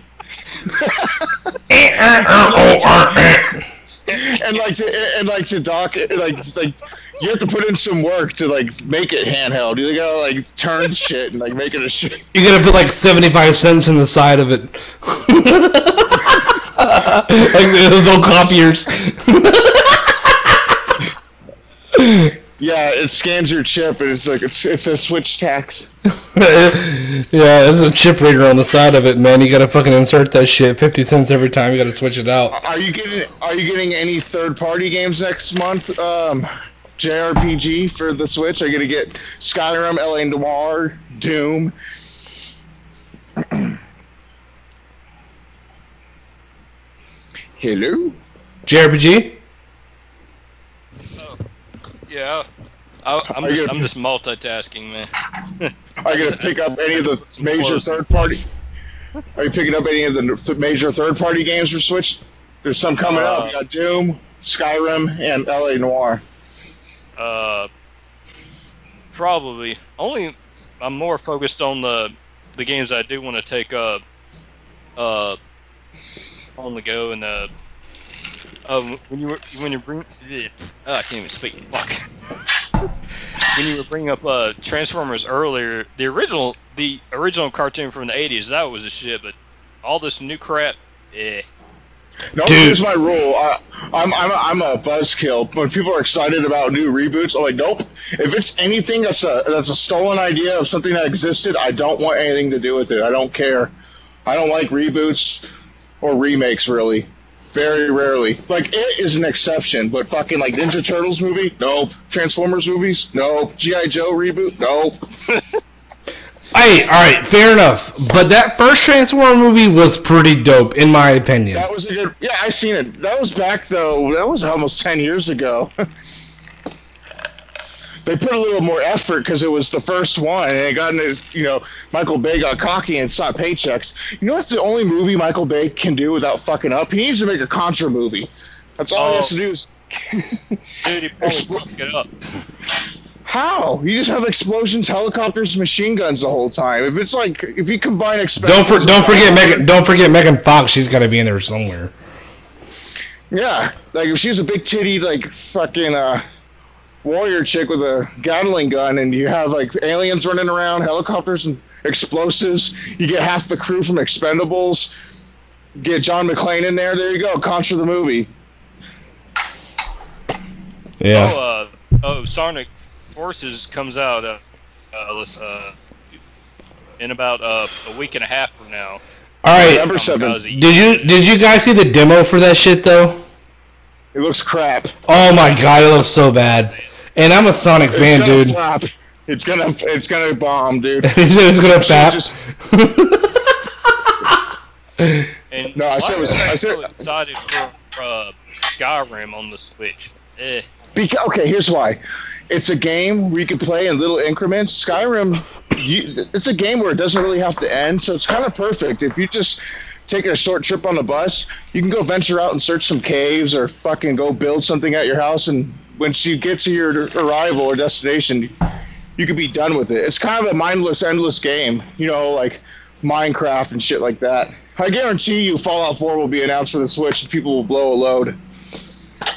Speaker 2: You have to put in some work to like make it handheld. You gotta like turn shit and like make it a shit.
Speaker 1: You gotta put like 75 cents in the side of it. Like those old copiers.
Speaker 2: Yeah, it scans your chip and it's like it's a Switch tax.
Speaker 1: Yeah, there's a chip reader on the side of it, man. You gotta fucking insert that shit. 50 cents every time. You gotta switch it out.
Speaker 2: Are you getting any third-party games next month? JRPG for the Switch. Are you gonna get Skyrim, LA Noire, Doom? Hello?
Speaker 1: JRPG?
Speaker 4: Yeah, I'm just multitasking, man.
Speaker 2: Are you gonna pick up any of the major third-party? Are you picking up any of the major third-party games for Switch? There's some coming up. You got Doom, Skyrim, and LA Noire.
Speaker 4: Probably. I'm more focused on the games I do want to take on the go, and when you bring I can't even speak. Fuck. When you were bringing up Transformers earlier, the original cartoon from the '80s, that was a shit. But all this new crap,
Speaker 2: No, here's my rule. I'm a buzzkill. When people are excited about new reboots, I'm like, nope. If it's anything that's a stolen idea of something that existed, I don't want anything to do with it. I don't care. I don't like reboots or remakes, really. Very rarely. Like, it is an exception, but fucking like Ninja Turtles movie? Nope. Transformers movies? Nope. G.I. Joe reboot? Nope.
Speaker 1: Hey, alright, fair enough. But that first Transformer movie was pretty dope, in my opinion.
Speaker 2: That was a good... Yeah, I seen it. That was back, though. That was almost 10 years ago. They put a little more effort because it was the first one, and it got into, Michael Bay got cocky and sought paychecks. You know what's the only movie Michael Bay can do without fucking up? He needs to make a Contra movie. That's all he has to do is...
Speaker 4: Dude, he fuck it up.
Speaker 2: How? You just have explosions, helicopters, machine guns the whole time. If you combine expenses...
Speaker 1: Don't forget Megan Fox. She's got to be in there somewhere.
Speaker 2: Yeah. Like, if she's a big titty, like, fucking, warrior chick with a Gatling gun, and you have like aliens running around, helicopters and explosives. You get half the crew from Expendables. Get John McClane in there. There you go. Contra the movie.
Speaker 1: Yeah.
Speaker 4: Sonic Forces comes out in about a week and a half from now.
Speaker 1: All right.
Speaker 2: November 7th.
Speaker 1: Did you guys see the demo for that shit though?
Speaker 2: It looks crap.
Speaker 1: Oh my god, it looks so bad. And I'm a Sonic fan, dude.
Speaker 2: Flop. It's gonna bomb, dude.
Speaker 1: It's gonna flap.
Speaker 4: And no, I said excited for Skyrim on the Switch.
Speaker 2: Okay, here's why. it's a game where you can play in little increments. Skyrim, it's a game where it doesn't really have to end, so it's kind of perfect. If you just take a short trip on the bus, you can go venture out and search some caves or fucking go build something at your house, and once you get to your arrival or destination, you could be done with it. It's kind of a mindless, endless game, you know, like Minecraft and shit like that. I guarantee you Fallout 4 will be announced for the Switch and people will blow a load.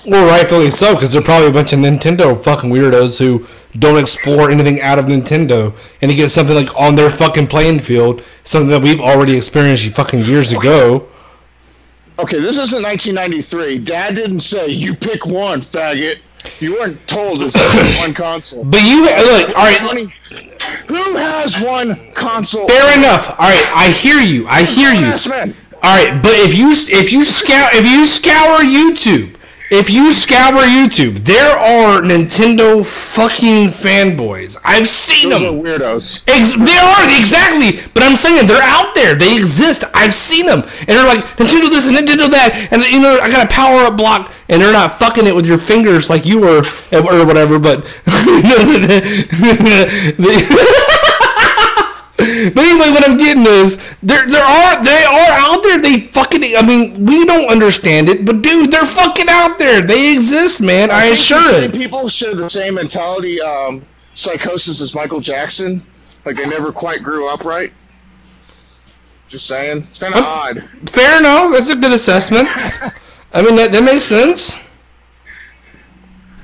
Speaker 1: Well, rightfully so, because they're probably a bunch of Nintendo fucking weirdos who don't explore anything out of Nintendo, and to get something like on their fucking playing field, something that we've already experienced fucking years ago.
Speaker 2: Okay, this isn't 1993. Dad didn't say, you pick one, faggot. You weren't told it's one console.
Speaker 1: But you, look, alright.
Speaker 2: Who has one console?
Speaker 1: Fair enough. Alright, I hear you.
Speaker 2: Yes, man.
Speaker 1: Alright, but if you scour YouTube, there are Nintendo fucking fanboys. I've seen
Speaker 2: Those
Speaker 1: them.
Speaker 2: are weirdos.
Speaker 1: They are, exactly. But I'm saying they're out there. They exist. I've seen them. And they're like, Nintendo this and Nintendo that. And, you know, I got a power-up block. And they're not fucking it with your fingers like you were or whatever. But... But anyway, what I'm getting is they are out there. They fucking, I mean, we don't understand it, but dude, they're fucking out there. They exist, man. I assure it.
Speaker 2: People share the same mentality, psychosis as Michael Jackson. Like they never quite grew up right. Just saying, it's kind of odd.
Speaker 1: Fair enough. That's a good assessment. I mean, that makes sense.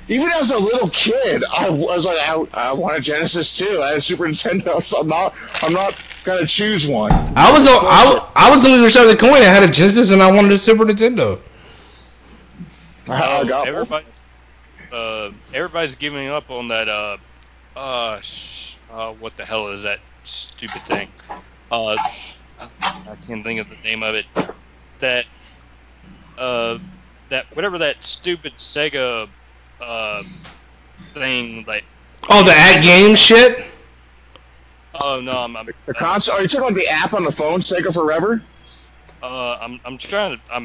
Speaker 2: Even as a little kid, I was like, I want a Genesis too. I had a Super Nintendo, so I'm not gonna choose one.
Speaker 1: I was on the other side of the coin. I had a Genesis and I wanted a Super Nintendo.
Speaker 2: I got
Speaker 4: everybody's giving up on that. What the hell is that stupid thing? I can't think of the name of it. That whatever that stupid Sega thing, like,
Speaker 1: oh, the at game shit.
Speaker 4: Oh no, I'm
Speaker 2: the console. Are you talking about the app on the phone, Sega Forever?
Speaker 4: I'm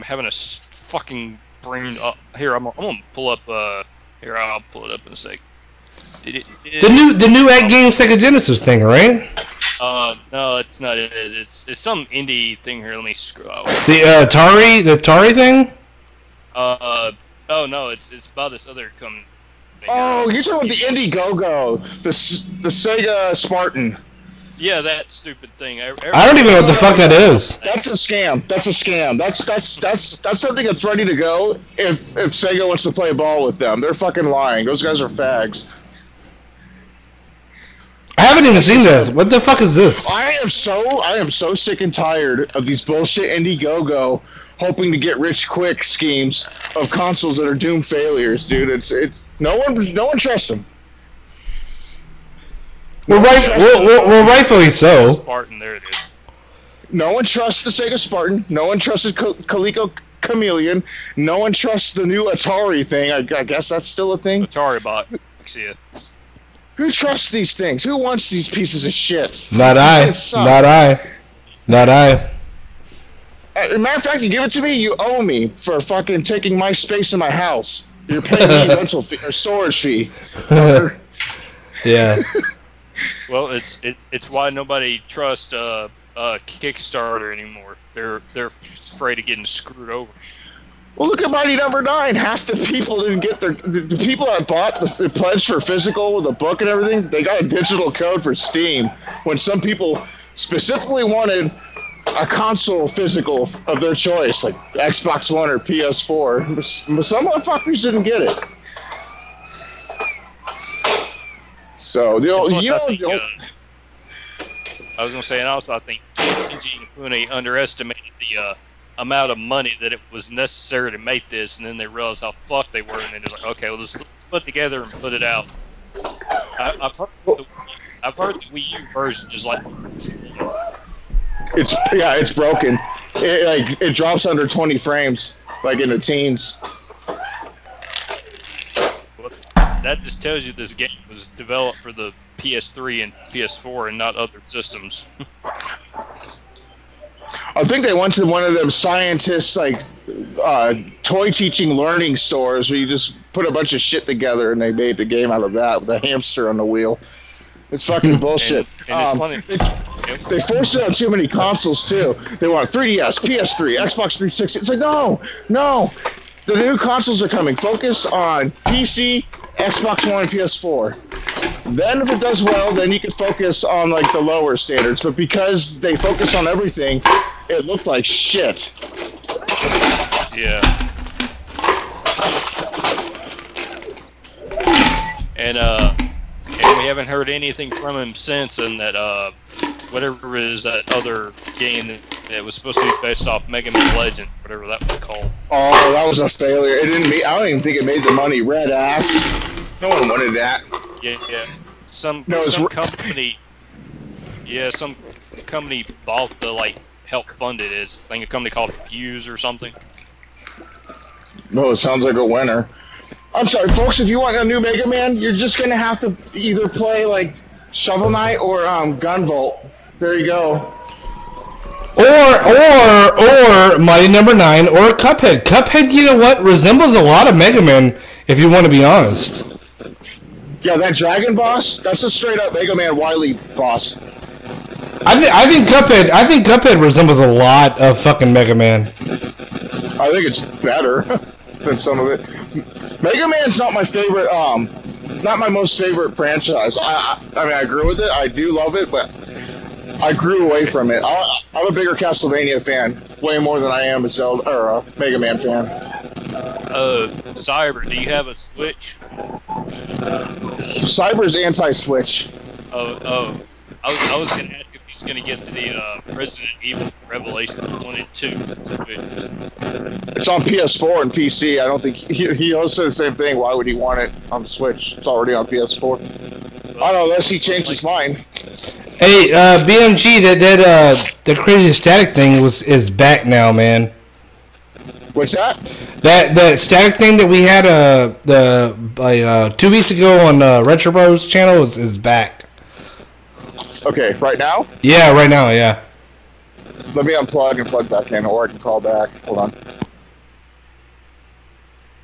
Speaker 4: having a fucking brain. Here, I'm gonna pull up. Here, I'll pull it up in a sec.
Speaker 1: The new at game Sega Genesis thing, right?
Speaker 4: No, it's not. It's some indie thing here. Let me scroll.
Speaker 1: The Atari thing.
Speaker 4: Oh no, it's about this other company.
Speaker 2: Oh, you're talking about the Indiegogo, the Sega Spartan.
Speaker 4: Yeah, that stupid thing.
Speaker 1: I don't even know what the fuck that is.
Speaker 2: That's a scam. That's a scam. That's something that's ready to go if Sega wants to play ball with them. They're fucking lying. Those guys are fags.
Speaker 1: I haven't even seen this. What the fuck is this?
Speaker 2: I am so sick and tired of these bullshit Indiegogo hoping to get rich quick schemes of consoles that are doomed failures, dude. It's no one trusts them.
Speaker 1: Well, rightfully so.
Speaker 4: Spartan, there it is.
Speaker 2: No one trusts the Sega Spartan. No one trusts the Coleco Chameleon. No one trusts the new Atari thing. I guess that's still a thing.
Speaker 4: Atari bot. I see it.
Speaker 2: Who trusts these things? Who wants these pieces of shit?
Speaker 1: Not I. Not I.
Speaker 2: As a matter of fact, you give it to me, you owe me for fucking taking my space in my house. You're paying me rental fee or storage fee.
Speaker 1: Yeah.
Speaker 4: Well, it's why nobody trusts Kickstarter anymore. They're afraid of getting screwed over.
Speaker 2: Well, look at Mighty Number 9. Half the people didn't get the people that bought the pledge for physical with a book and everything. They got a digital code for Steam. When some people specifically wanted a console physical of their choice, like Xbox One or PS4. Some motherfuckers didn't get it. So
Speaker 4: I was gonna say, and also I think Kenji Inafune underestimated the amount of money that it was necessary to make this, and then they realized how fucked they were, and then they're like, okay, well, let's put it together and put it out. I've heard the Wii U version is like.
Speaker 2: It's broken. It drops under 20 frames, like in the teens.
Speaker 4: Well, that just tells you this game was developed for the PS3 and PS4 and not other systems.
Speaker 2: I think they went to one of them scientists, like toy teaching learning stores where you just put a bunch of shit together and they made the game out of that with a hamster on the wheel. It's fucking bullshit.
Speaker 4: And it's funny.
Speaker 2: They forced it on too many consoles too. They want 3DS, PS3, Xbox 360. It's like no. The new consoles are coming. Focus on PC, Xbox One, and PS4. Then if it does well, then you can focus on like the lower standards. But because they focus on everything, it looked like shit.
Speaker 4: Yeah. And we haven't heard anything from him since, and that whatever is that other game that was supposed to be based off Mega Man Legend, whatever that was called.
Speaker 2: Oh, that was a failure. It didn't. I don't even think it made the money. Red ass. No one wanted that.
Speaker 4: Yeah. Some company. Yeah, some company bought the helped fund it. It's I think a company called Fuse or something.
Speaker 2: No, it sounds like a winner. I'm sorry, folks. If you want a new Mega Man, you're just gonna have to either play like Shovel Knight or Gunvolt. There you go.
Speaker 1: Or Mighty Number 9 or Cuphead. Cuphead, you know what, resembles a lot of Mega Man, if you want to be honest.
Speaker 2: Yeah, that dragon boss, that's a straight up Mega Man Wily boss.
Speaker 1: I think Cuphead resembles a lot of fucking Mega Man.
Speaker 2: I think it's better than some of it. Mega Man's not my favorite, not my most favorite franchise. I mean, I grew with it. I do love it, but I grew away from it. I'm a bigger Castlevania fan, way more than I am a Zelda or a Mega Man fan.
Speaker 4: Cyber, do you have a Switch?
Speaker 2: Cyber's anti-Switch.
Speaker 4: I was going to ask if he's going to get the Resident Evil Revelations 1 and 2 Switch.
Speaker 2: It's on PS4 and PC. I don't think he also said the same thing. Why would he want it on the Switch? It's already on PS4. I don't know, unless he changed his mind.
Speaker 1: Hey, BMG, that crazy static thing is back now, man.
Speaker 2: What's that?
Speaker 1: That static thing that we had 2 weeks ago on Retro Bros channel is back.
Speaker 2: Okay, right now?
Speaker 1: Yeah, right now, yeah.
Speaker 2: Let me unplug and plug back in, or I can call back. Hold on.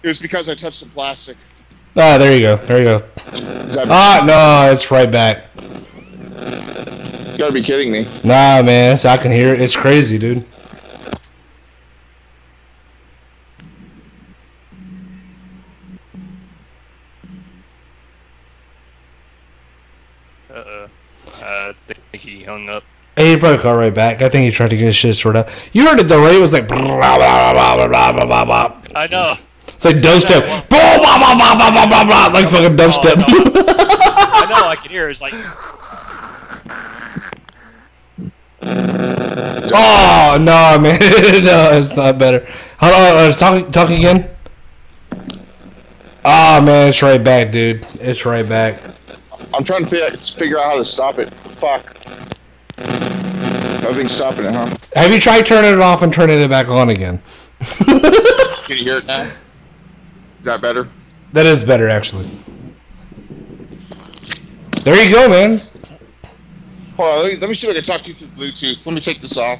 Speaker 2: It was because I touched some plastic.
Speaker 1: Ah, there you go. No, it's right back.
Speaker 2: You gotta be kidding me.
Speaker 1: Nah, man, I can hear it. It's crazy, dude.
Speaker 4: I think he hung up.
Speaker 1: He probably called right back. I think he tried to get his shit sorted out. You heard it though, right? It was like blah, blah, blah, blah, blah, blah, blah.
Speaker 4: I know.
Speaker 1: It's like dubstep. Blah, blah, blah, blah, blah, blah, blah, like fucking dubstep.
Speaker 4: I know, I can hear it. It's like...
Speaker 1: Oh, no, man. No, it's not better. Hold on, talk again. Oh, man, it's right back, dude. It's right back.
Speaker 2: I'm trying to figure out how to stop it. Fuck. Nothing's stopping it, huh?
Speaker 1: Have you tried turning it off and turning it back on again?
Speaker 2: Can you hear it now? Is that better?
Speaker 1: That is better, actually. There you go, man.
Speaker 2: Hold on, let me see if I can talk to you through Bluetooth. Let me take this off.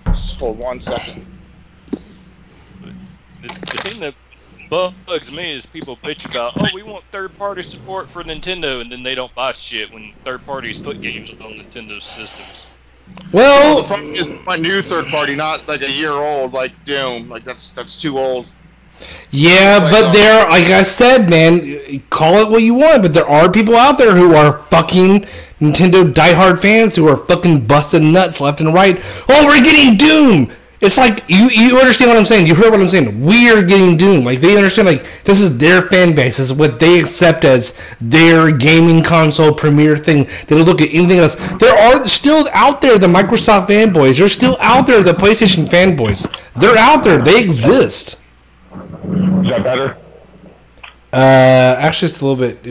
Speaker 2: Just hold 1 second.
Speaker 4: The thing that bugs me is people bitch about, oh, we want third-party support for Nintendo, and then they don't buy shit when third parties put games on Nintendo systems.
Speaker 1: Well,
Speaker 2: the problem is my new third party, not like a year old, like Doom. Like that's too old.
Speaker 1: Yeah, but there, like I said, man, call it what you want, but there are people out there who are fucking Nintendo diehard fans who are fucking busting nuts left and right. Oh, we're getting Doom! It's like, you understand what I'm saying. You heard what I'm saying. We are getting Doom. Like, they understand, like, this is their fan base. This is what they accept as their gaming console premiere thing. They don't look at anything else. There are still out there the Microsoft fanboys. There's still out there the PlayStation fanboys. They're out there. They exist.
Speaker 2: Is that better?
Speaker 1: Actually, it's a little bit...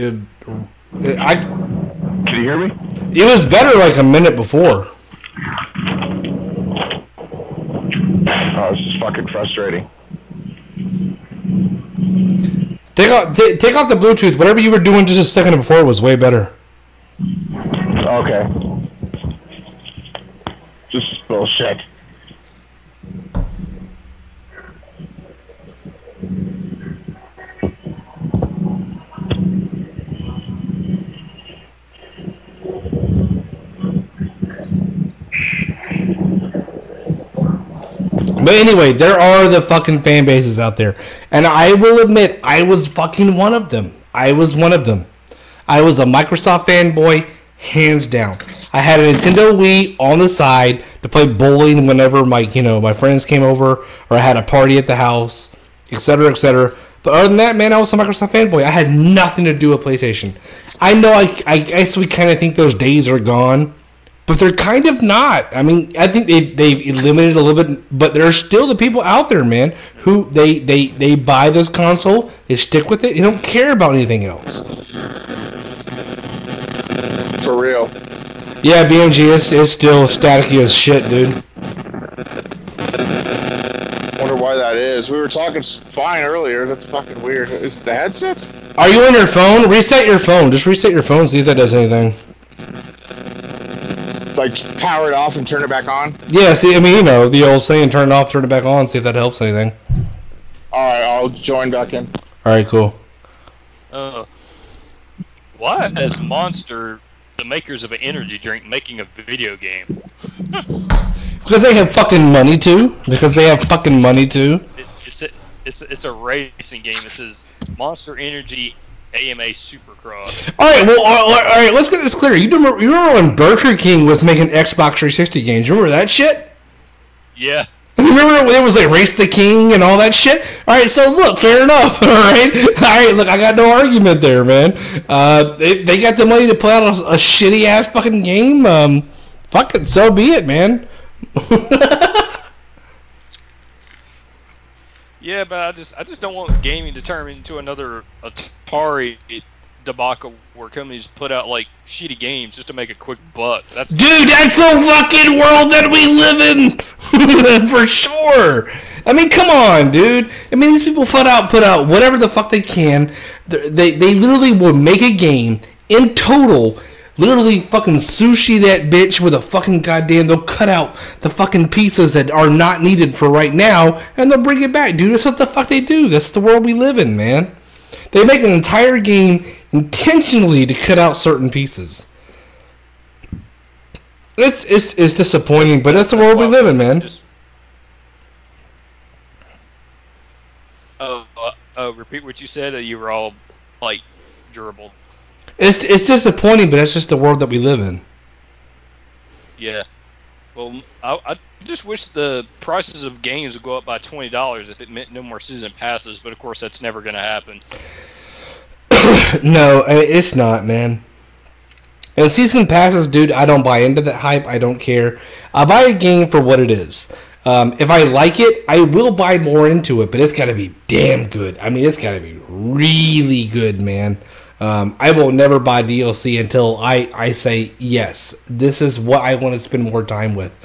Speaker 2: Can you hear me?
Speaker 1: It was better like a minute before.
Speaker 2: Oh, this is fucking frustrating.
Speaker 1: Take off the Bluetooth. Whatever you were doing just a second before was way better.
Speaker 2: Okay. Just bullshit.
Speaker 1: But anyway, there are the fucking fan bases out there. And I will admit, I was fucking one of them. I was one of them. I was a Microsoft fanboy, hands down. I had a Nintendo Wii on the side to play bowling whenever my friends came over, or I had a party at the house, etc., etc. But other than that, man, I was a Microsoft fanboy. I had nothing to do with PlayStation. I know I guess we kind of think those days are gone, but they're kind of not. I mean, I think they've eliminated a little bit, but there are still the people out there, man, who they buy this console, they stick with it, they don't care about anything else.
Speaker 2: For real.
Speaker 1: Yeah, BMG is still staticky as shit, dude.
Speaker 2: Wonder why that is. We were talking fine earlier. That's fucking weird. Is it the headset?
Speaker 1: Are you on your phone? Reset your phone. Just reset your phone, see if that does anything.
Speaker 2: Like, power it off and turn it back on?
Speaker 1: Yeah, see, I mean, the old saying, turn it off, turn it back on, see if that helps anything.
Speaker 2: Alright, I'll join back in.
Speaker 1: Alright, cool.
Speaker 4: Why is Monster, the makers of an energy drink, making a video game?
Speaker 1: Because they have fucking money to. It's
Speaker 4: a racing game. It says Monster Energy AMA Supercross.
Speaker 1: Alright, let's get this clear. You remember when Burger King was making Xbox 360 games? You remember that shit?
Speaker 4: Yeah.
Speaker 1: You remember when it was like Race the King and all that shit? Alright, so look, fair enough. Alright, look, I got no argument there, man. They got the money to put out a shitty ass fucking game. Fuck it, so be it, man.
Speaker 4: Yeah, but I just don't want gaming to turn into another Atari debacle where companies put out like shitty games just to make a quick buck. That's
Speaker 1: the fucking world that we live in. For sure. I mean, come on, dude. I mean, these people put out whatever the fuck they can. They literally will make a game in total. Literally fucking sushi that bitch with a fucking goddamn... They'll cut out the fucking pizzas that are not needed for right now, and they'll bring it back, dude. That's what the fuck they do. That's the world we live in, man. They make an entire game intentionally to cut out certain pieces. It's disappointing, but that's the world we live in, man.
Speaker 4: Repeat what you said. You were all, like, durable.
Speaker 1: It's disappointing, but that's just the world that we live in.
Speaker 4: Yeah. Well, I just wish the prices of games would go up by $20 if it meant no more season passes, but of course that's never going to happen.
Speaker 1: No, it's not, man. And season passes, dude, I don't buy into that hype. I don't care. I buy a game for what it is. If I like it, I will buy more into it, but it's got to be damn good. I mean, it's got to be really good, man. I will never buy DLC until I say, yes, this is what I want to spend more time with.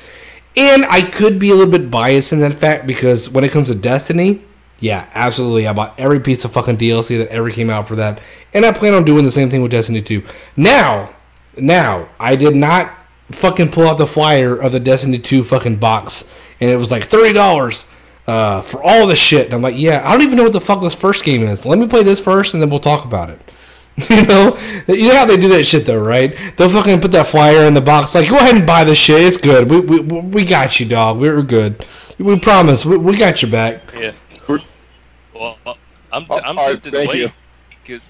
Speaker 1: And I could be a little bit biased in that fact, because when it comes to Destiny, yeah, absolutely, I bought every piece of fucking DLC that ever came out for that. And I plan on doing the same thing with Destiny 2. Now, I did not fucking pull out the flyer of the Destiny 2 fucking box, and it was like $30 for all this shit. And I'm like, yeah, I don't even know what the fuck this first game is. Let me play this first, and then we'll talk about it. You know how they do that shit though, right? They'll fucking put that flyer in the box, like, go ahead and buy this shit. It's good. We got you, dog. We're good. We promise. We got your back.
Speaker 4: Yeah. Well, I'm tempted to wait because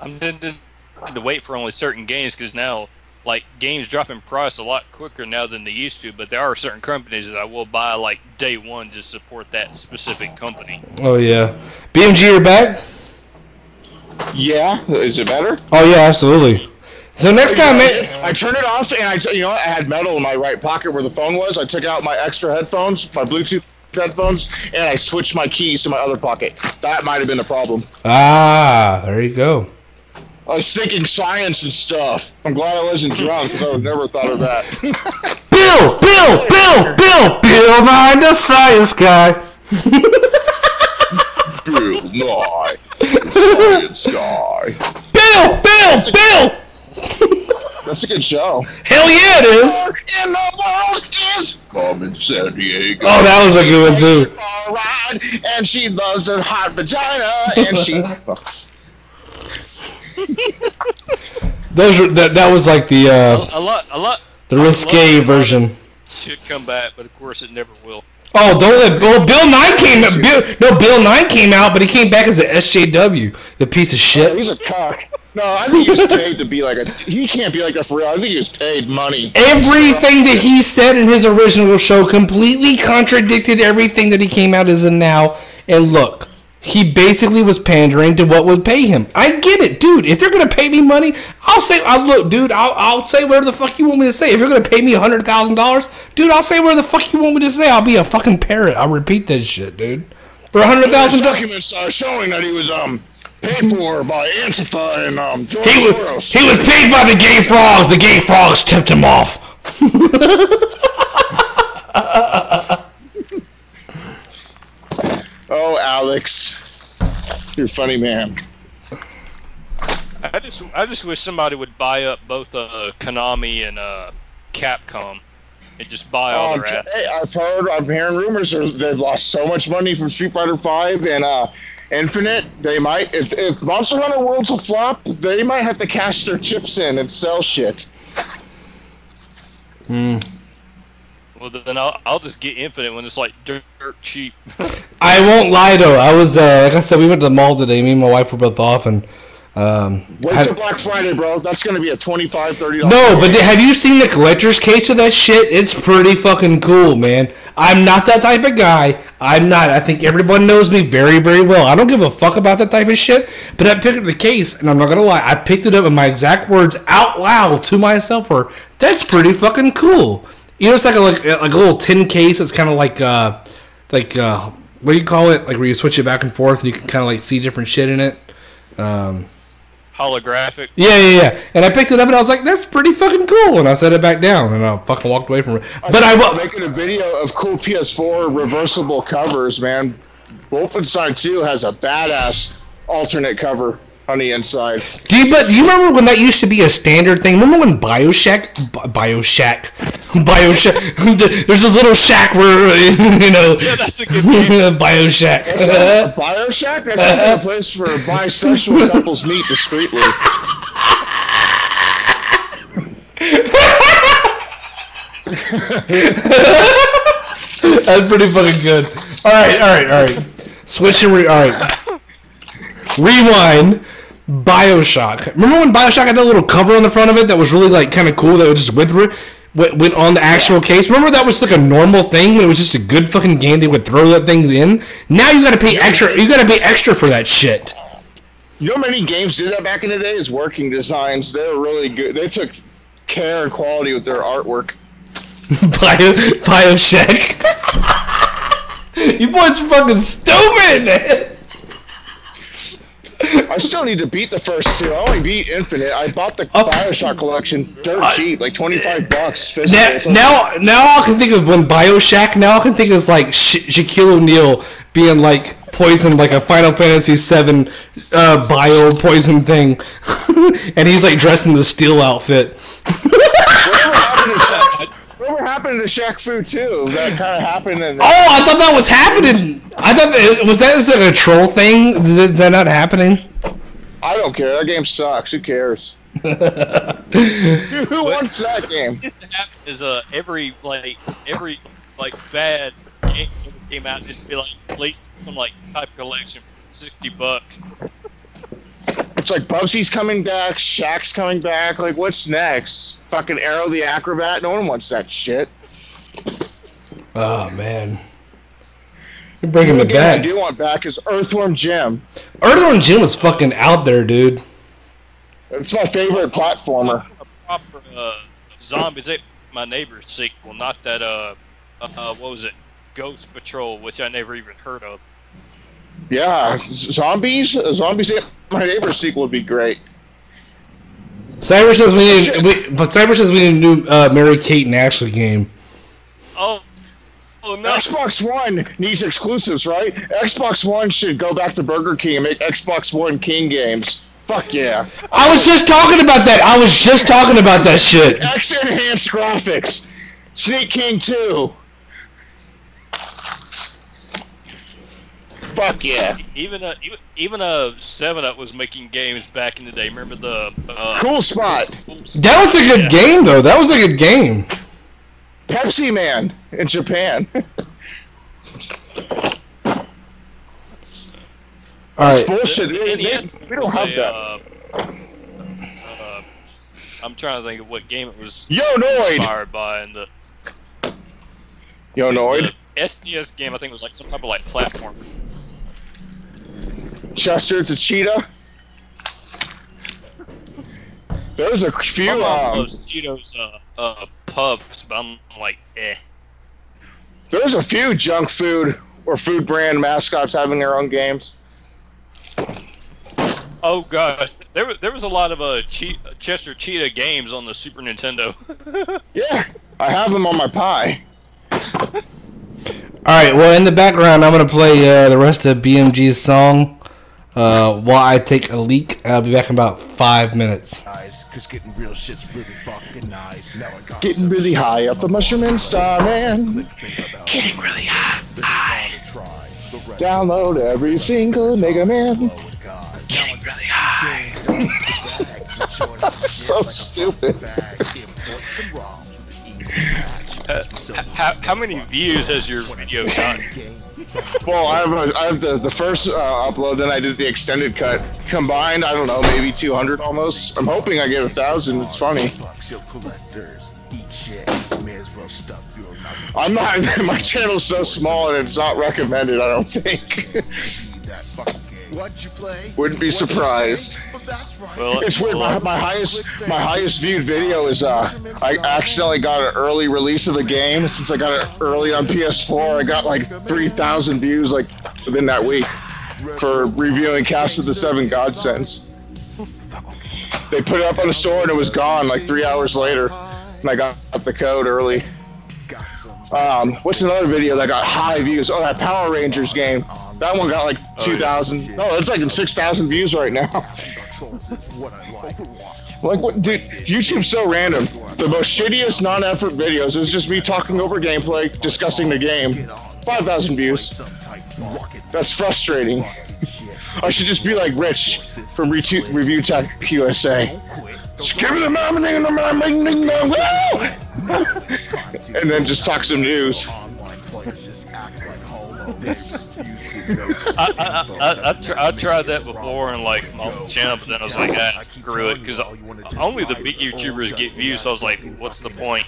Speaker 4: I'm tempted to wait for only certain games, because now, like, games drop in price a lot quicker now than they used to. But there are certain companies that I will buy like day one to support that specific company.
Speaker 1: Oh yeah, BMG, you're back.
Speaker 2: Yeah, is it better?
Speaker 1: Oh yeah, absolutely. So next time,
Speaker 2: I turned it off, and I had metal in my right pocket where the phone was. I took out my extra headphones, my Bluetooth headphones, and I switched my keys to my other pocket. That might have been the problem.
Speaker 1: Ah, there you go.
Speaker 2: I was thinking science and stuff. I'm glad I wasn't drunk, because I would never thought of that.
Speaker 1: Bill, Nye, the science guy.
Speaker 2: Bill Nye, the science guy.
Speaker 1: Bill.
Speaker 2: That's a good show.
Speaker 1: Hell yeah, it is.
Speaker 2: In the world is Carmen San Diego.
Speaker 1: Oh, that was a good one too.
Speaker 2: All right, and she loves a hot vagina, and she. That was like the
Speaker 4: a lot
Speaker 1: the risque version.
Speaker 4: Should come back, but of course it never will.
Speaker 1: Oh, don't let Bill 9 came out. Bill 9 came out, but he came back as an SJW, the piece of shit.
Speaker 2: Oh, he's a cock. No, I think he was paid to be like a. He can't be like that for real. I think he was paid money.
Speaker 1: Everything that he said in his original show completely contradicted everything that he came out as in now. And look, he basically was pandering to what would pay him. I get it, dude. If they're gonna pay me money, I'll say, look, dude, I'll say whatever the fuck you want me to say. If you're gonna pay me $100,000, dude, I'll say whatever the fuck you want me to say. I'll be a fucking parrot. I'll repeat this shit, dude. For $100,000.
Speaker 2: Documents showing that he was paid for by Antifa and George Soros.
Speaker 1: He was paid by the gay frogs. The gay frogs tipped him off.
Speaker 2: Oh, Alex, you're a funny man.
Speaker 4: I just wish somebody would buy up both Konami and Capcom and just buy all their assets.
Speaker 2: Hey, I'm hearing rumors they've lost so much money from Street Fighter V and Infinite. They might, if Monster Hunter World's a flop, they might have to cash their chips in and sell shit.
Speaker 4: Well, then I'll just get Infinite when it's like dirt cheap.
Speaker 1: I won't lie though. I was like I said, we went to the mall today. Me and my wife were both off, and
Speaker 2: wait till Black Friday, bro. That's gonna be a $25, $30.
Speaker 1: No, but have you seen the collector's case of that shit? It's pretty fucking cool, man. I'm not that type of guy. I'm not. I think everyone knows me very, very well. I don't give a fuck about that type of shit. But I picked up the case, and I'm not gonna lie. I picked it up, and my exact words out loud to myself were, "That's pretty fucking cool." You know, it's like a little tin case. It's kind of like what do you call it? Like where you switch it back and forth, and you can kind of like see different shit in it.
Speaker 4: Holographic.
Speaker 1: Yeah. And I picked it up, and I was like, "That's pretty fucking cool." And I set it back down, and I fucking walked away from it. But I was
Speaker 2: making a video of cool PS4 reversible covers, man. Wolfenstein 2 has a badass alternate cover on the inside.
Speaker 1: Do you remember when that used to be a standard thing? Remember when Bioshock, there's this little shack where, you know,
Speaker 4: yeah, that's a good game.
Speaker 1: Bioshock.
Speaker 2: Bioshock? That's a place for bisexual couples meet discreetly.
Speaker 1: That's pretty fucking good. All right. Switch and rewind. Bioshock. Remember when Bioshock had that little cover on the front of it that was really like kind of cool that would just went on the actual case? Remember that was like a normal thing when it was just a good fucking game they would throw that thing in? Now you gotta pay extra. You gotta pay extra for that shit.
Speaker 2: You know how many games did that back in the day? Is working designs. They were really good. They took care and quality with their artwork.
Speaker 1: Bioshock. You boys are fucking stupid, man.
Speaker 2: I still need to beat the first two. I only beat Infinite. I bought the Bioshock collection dirt cheap, like $25.
Speaker 1: Now all I can think of when Bioshock. Now I can think of like Shaquille O'Neal being like poisoned like a Final Fantasy VII bio poison thing, and he's like dressed in the steel outfit.
Speaker 2: Whatever happened to Shaq Fu too? That kind of happened.
Speaker 1: I thought that was happening. I thought was that like a troll thing? Is that not happening?
Speaker 2: I don't care. That game sucks. Who cares? Dude, who wants that game?
Speaker 4: What happens is every bad game that came out just be like released some like type collection for $60.
Speaker 2: It's like Bubsy's coming back, Shaq's coming back. Like, what's next? Fucking Arrow the Acrobat? No one wants that shit.
Speaker 1: Oh, man. You're bringing it back.
Speaker 2: I do want back is Earthworm Jim.
Speaker 1: Earthworm Jim was fucking out there, dude.
Speaker 2: It's my favorite platformer.
Speaker 4: A proper Zombies Ate My Neighbor's sequel, not that, what was it? Ghost Patrol, which I never even heard of.
Speaker 2: Yeah, Zombies Ate My Neighbor's sequel would be great.
Speaker 1: Cyber says we need a new Mary-Kate and Ashley game.
Speaker 4: Oh no!
Speaker 2: Xbox One needs exclusives, right? Xbox One should go back to Burger King and make Xbox One King games. Fuck yeah!
Speaker 1: I was just talking about that. Shit.
Speaker 2: X-enhanced graphics. Sneak King 2. Fuck yeah!
Speaker 4: Even a 7-Up was making games back in the day. Remember the
Speaker 2: Cool Spot?
Speaker 1: That was a good game, though. That was a good game.
Speaker 2: Pepsi Man in Japan.
Speaker 1: All right.
Speaker 2: Bullshit.
Speaker 4: The NES
Speaker 2: We don't
Speaker 4: was
Speaker 2: have
Speaker 4: a,
Speaker 2: that.
Speaker 4: I'm trying to think of what game it was
Speaker 2: Yo-Noid!
Speaker 4: inspired by, and the
Speaker 2: Yo-Noid.
Speaker 4: SNES game I think was like some type of like platform.
Speaker 2: Chester to Cheetah. There's a few.
Speaker 4: My mom loves Cheetos puffs, but I'm like, eh.
Speaker 2: There's a few junk food or food brand mascots having their own games.
Speaker 4: Oh gosh, there was a lot of Chester Cheetah games on the Super Nintendo.
Speaker 2: Yeah, I have them on my Pi.
Speaker 1: All right. Well, in the background, I'm gonna play the rest of BMG's song while I take a leak. I'll be back in about 5 minutes.
Speaker 3: Cause getting real shit's really fucking nice. Now I got
Speaker 2: Getting really high off the mushroom and star, man. Getting really high. Download every single Mega Man. Getting really high. So stupid.
Speaker 4: How many views has your video gotten?
Speaker 2: Well, I have the first upload, then I did the extended cut. Combined, I don't know, maybe 200 almost. I'm hoping I get 1,000. It's funny. I'm not. My channel's so small and it's not recommended. I don't think.
Speaker 3: What'd you play?
Speaker 2: Wouldn't be surprised.
Speaker 4: Well,
Speaker 2: It's weird. My highest viewed video is I accidentally got an early release of the game. Since I got it early on PS4, I got like 3,000 views like within that week for reviewing Cast of the Seven Godsends. They put it up on the store and it was gone like 3 hours later, and I got the code early. What's another video that got high views? Oh, that Power Rangers game. That one got like 2,000. No, it's like in 6,000 views right now. Like what, dude? YouTube's so random. The most shittiest non-effort videos is just me talking over gameplay, discussing the game. 5,000 views. That's frustrating. I should just be like Rich from Review Tech USA. Give me the and then just talk some news.
Speaker 4: I tried that before on like my own channel, but then I was like, screw it, because only the big YouTubers get views. So I was like, what's the point?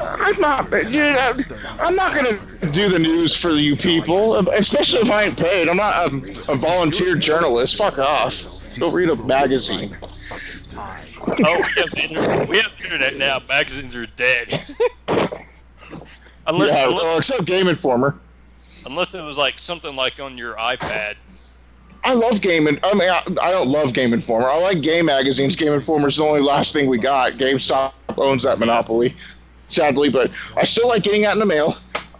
Speaker 2: I'm not gonna do the news for you people, especially if I ain't paid. I'm not a volunteer journalist. Fuck off. Go read a magazine.
Speaker 4: Oh, we have the internet now. Magazines are dead. unless
Speaker 2: except Game Informer.
Speaker 4: Unless it was like something like on your iPad.
Speaker 2: I love Game I mean, I don't love Game Informer. I like game magazines. Game Informer's the only last thing we got. GameStop owns that monopoly, sadly, but I still like getting that in the mail.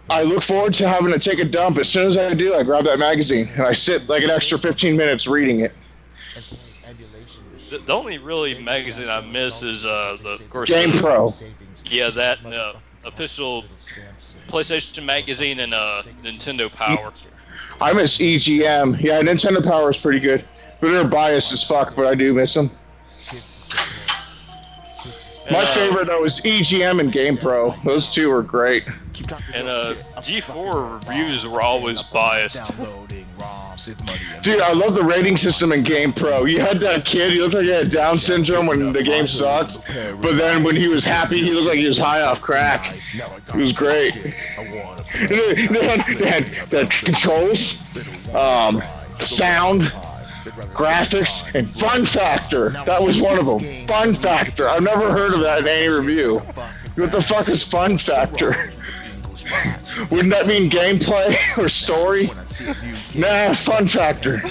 Speaker 2: I look forward to having to take a dump. As soon as I do, I grab that magazine and I sit like an extra 15 minutes reading it.
Speaker 4: The only really magazine I miss is of course
Speaker 2: Game Pro.
Speaker 4: Yeah, that official PlayStation magazine and Nintendo Power.
Speaker 2: I miss EGM. Yeah, Nintendo Power is pretty good, but they're biased as fuck. But I do miss them. My favorite though is EGM and Game Pro. Those two are great.
Speaker 4: And G4 reviews were always biased.
Speaker 2: Dude, I love the rating system in Game Pro. You had that kid, he looked like he had Down syndrome when the game sucked, but then when he was happy, he looked like he was high off crack. It was great. They had controls, sound, graphics, and fun factor. That was one of them. Fun factor. I've never heard of that in any review. What the fuck is fun factor? Wouldn't that mean gameplay or story? Nah, fun factor.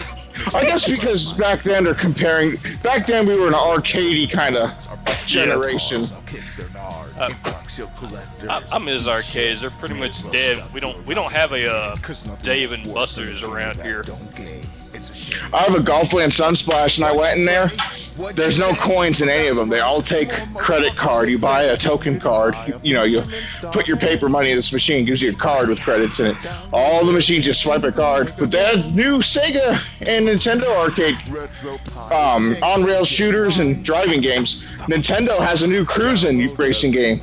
Speaker 2: I guess because back then they're comparing. Back then we were an arcadey kind of generation.
Speaker 4: I miss arcades. They're pretty much dead. We don't have a Dave and Buster's around here.
Speaker 2: I have a Golfland Sunsplash, and I went in there. There's no coins in any of them. They all take credit card. You buy a token card. You put your paper money in this machine. Gives you a card with credits in it. All the machines just swipe a card. But they had new Sega and Nintendo arcade on-rail shooters and driving games. Nintendo has a new cruising racing game.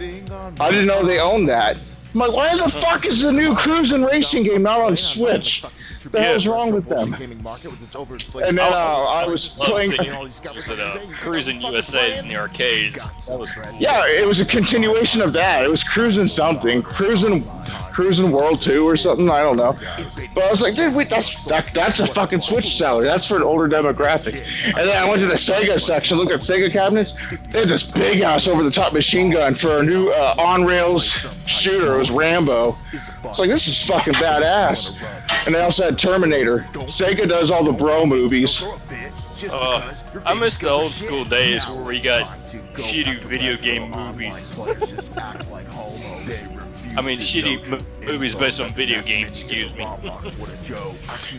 Speaker 2: I didn't know they owned that. I'm like, why the fuck is the new cruising racing game not on Switch? The hell's wrong with them? And then I was playing.
Speaker 4: Cruising USA in the arcades. That was cool.
Speaker 2: Yeah, it was a continuation of that. It was Cruising something, Cruising World 2 or something. I don't know. But I was like, dude, wait, that's a fucking Switch seller. That's for an older demographic. And then I went to the Sega section, looked at Sega cabinets. They had this big ass over the top machine gun for a new on rails shooter. It was Rambo. It's like, this is fucking badass. And they also had Terminator. Sega does all the bro movies.
Speaker 4: I miss the old school days where we got shitty video game movies. I mean, shitty movies based on video games, excuse me.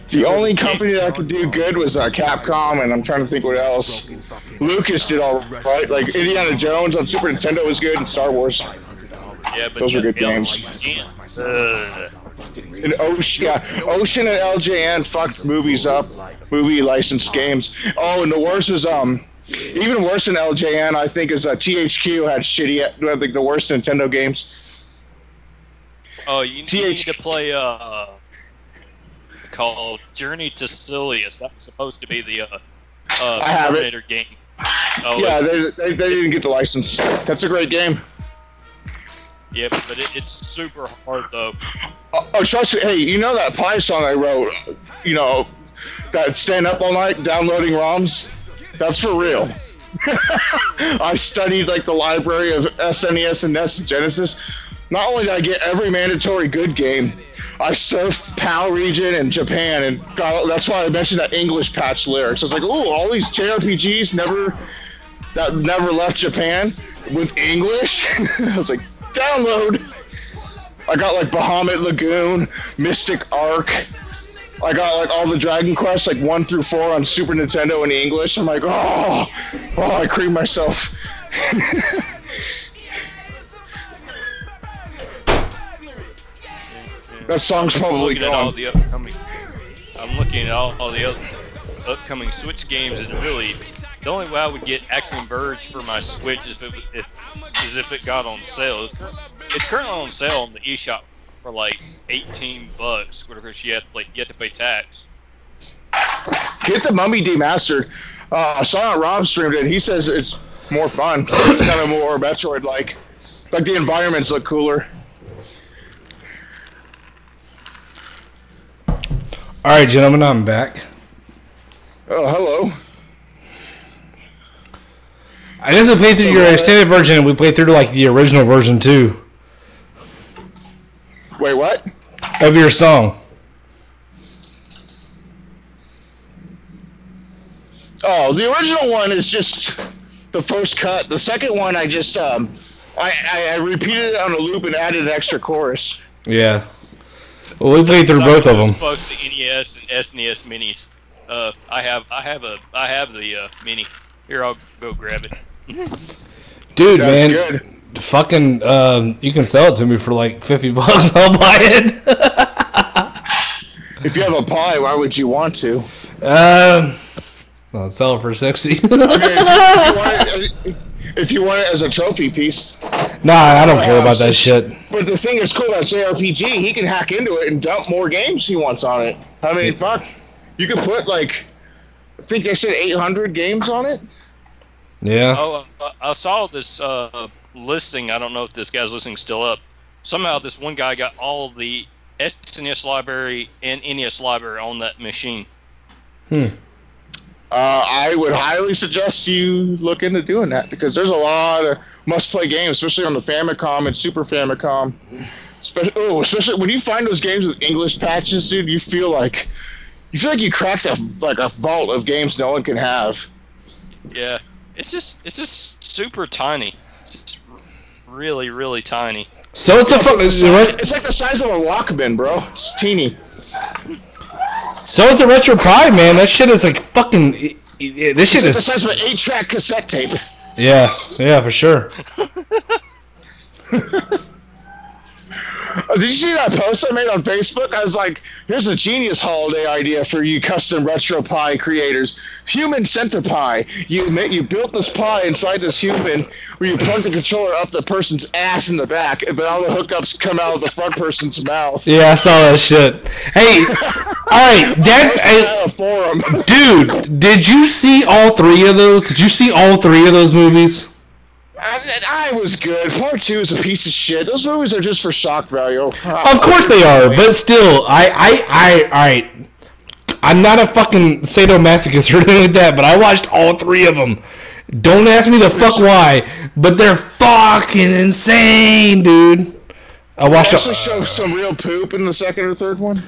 Speaker 2: The only company that could do good was Capcom, and I'm trying to think what else. Lucas did all right. Like, Indiana Jones on Super Nintendo was good, and Star Wars.
Speaker 4: Yeah, but
Speaker 2: those were good games. And Ocean and LJN fucked movies up, movie licensed games. Oh, and the worst was even worse than LJN, I think, is THQ had shitty, I think, the worst Nintendo games.
Speaker 4: Oh, you need to play called Journey to Silius. That's supposed to be the Terminator game. Oh,
Speaker 2: yeah, they didn't get the license. That's a great game.
Speaker 4: Yeah, but it's super hard though.
Speaker 2: Oh, trust me. Hey, you know that Pie song I wrote? You know, that stand up all night downloading ROMs? That's for real. I studied like the library of SNES and NES and Genesis. Not only did I get every mandatory good game, I surfed PAL region and Japan, and that's why I mentioned that English patch lyrics. I was like, ooh, all these JRPGs that never left Japan with English. I was like, download. I got like Bahamut Lagoon, Mystic Arc. I got like all the Dragon Quests, like 1 through 4 on Super Nintendo in English. I'm like, oh, I creamed myself. That song's probably gone.
Speaker 4: I'm looking at all the other upcoming Switch games, and really, the only way I would get Axiom Verge for my Switch is if it got on sale. It's currently on sale on the eShop for like $18, because you have to pay tax.
Speaker 2: Get the Mummy Demastered. Silent Rob streamed it. He says it's more fun. It's kind of more Metroid-like. Like the environments look cooler.
Speaker 1: All right, gentlemen, I'm back.
Speaker 2: Oh, hello.
Speaker 1: I guess we played through your extended version, and we played through like the original version too.
Speaker 2: Wait, what?
Speaker 1: Of your song.
Speaker 2: Oh, the original one is just the first cut. The second one, I just I repeated it on a loop and added an extra chorus.
Speaker 1: Yeah. Well, we played through both of them.
Speaker 4: Both the NES and SNES minis. I have the mini. Here, I'll go grab it.
Speaker 1: Dude,
Speaker 2: That's
Speaker 1: man,
Speaker 2: good.
Speaker 1: Fucking, you can sell it to me for like $50. I'll buy it.
Speaker 2: If you have a Pi, why would you want to?
Speaker 1: I'll sell it for 60.
Speaker 2: If you want it as a trophy piece.
Speaker 1: Nah, I don't care about that shit.
Speaker 2: But the thing that's cool about JRPG, he can hack into it and dump more games he wants on it. I mean, fuck, you could put like, I think they said 800 games on it.
Speaker 1: Yeah.
Speaker 4: Oh, I saw this listing. I don't know if this guy's listing still up. Somehow this one guy got all of the SNES library and NES library on that machine.
Speaker 2: I would highly suggest you look into doing that, because there's a lot of must-play games, especially on the Famicom and Super Famicom. Especially when you find those games with English patches, dude. You feel like you cracked a vault of games no one can have.
Speaker 4: Yeah, it's just super tiny. It's just really, really tiny.
Speaker 1: So it's
Speaker 2: it's like the size of a Walkman, bro. It's teeny.
Speaker 1: So is the Retro Pride, man. That shit is like fucking. This shit is
Speaker 2: the size of an 8-track cassette tape.
Speaker 1: Yeah, for sure.
Speaker 2: Did you see that post I made on Facebook? I was like, here's a genius holiday idea for you custom retro pie creators. Human centipie. You built this pie inside this human where you plug the controller up the person's ass in the back, but all the hookups come out of the front person's mouth.
Speaker 1: Yeah, I saw that shit. Hey, alright, that's
Speaker 2: a forum.
Speaker 1: Dude, did you see all three of those? Did you see all three of those movies?
Speaker 2: I was good. Part 2 is a piece of shit. Those movies are just for shock value.
Speaker 1: Of course they are, but still, alright. I'm not a fucking sadomasochist or anything like that, but I watched all three of them. Don't ask me the fuck why, but they're fucking insane, dude. I watched.
Speaker 2: They also show some real poop in the second or third one.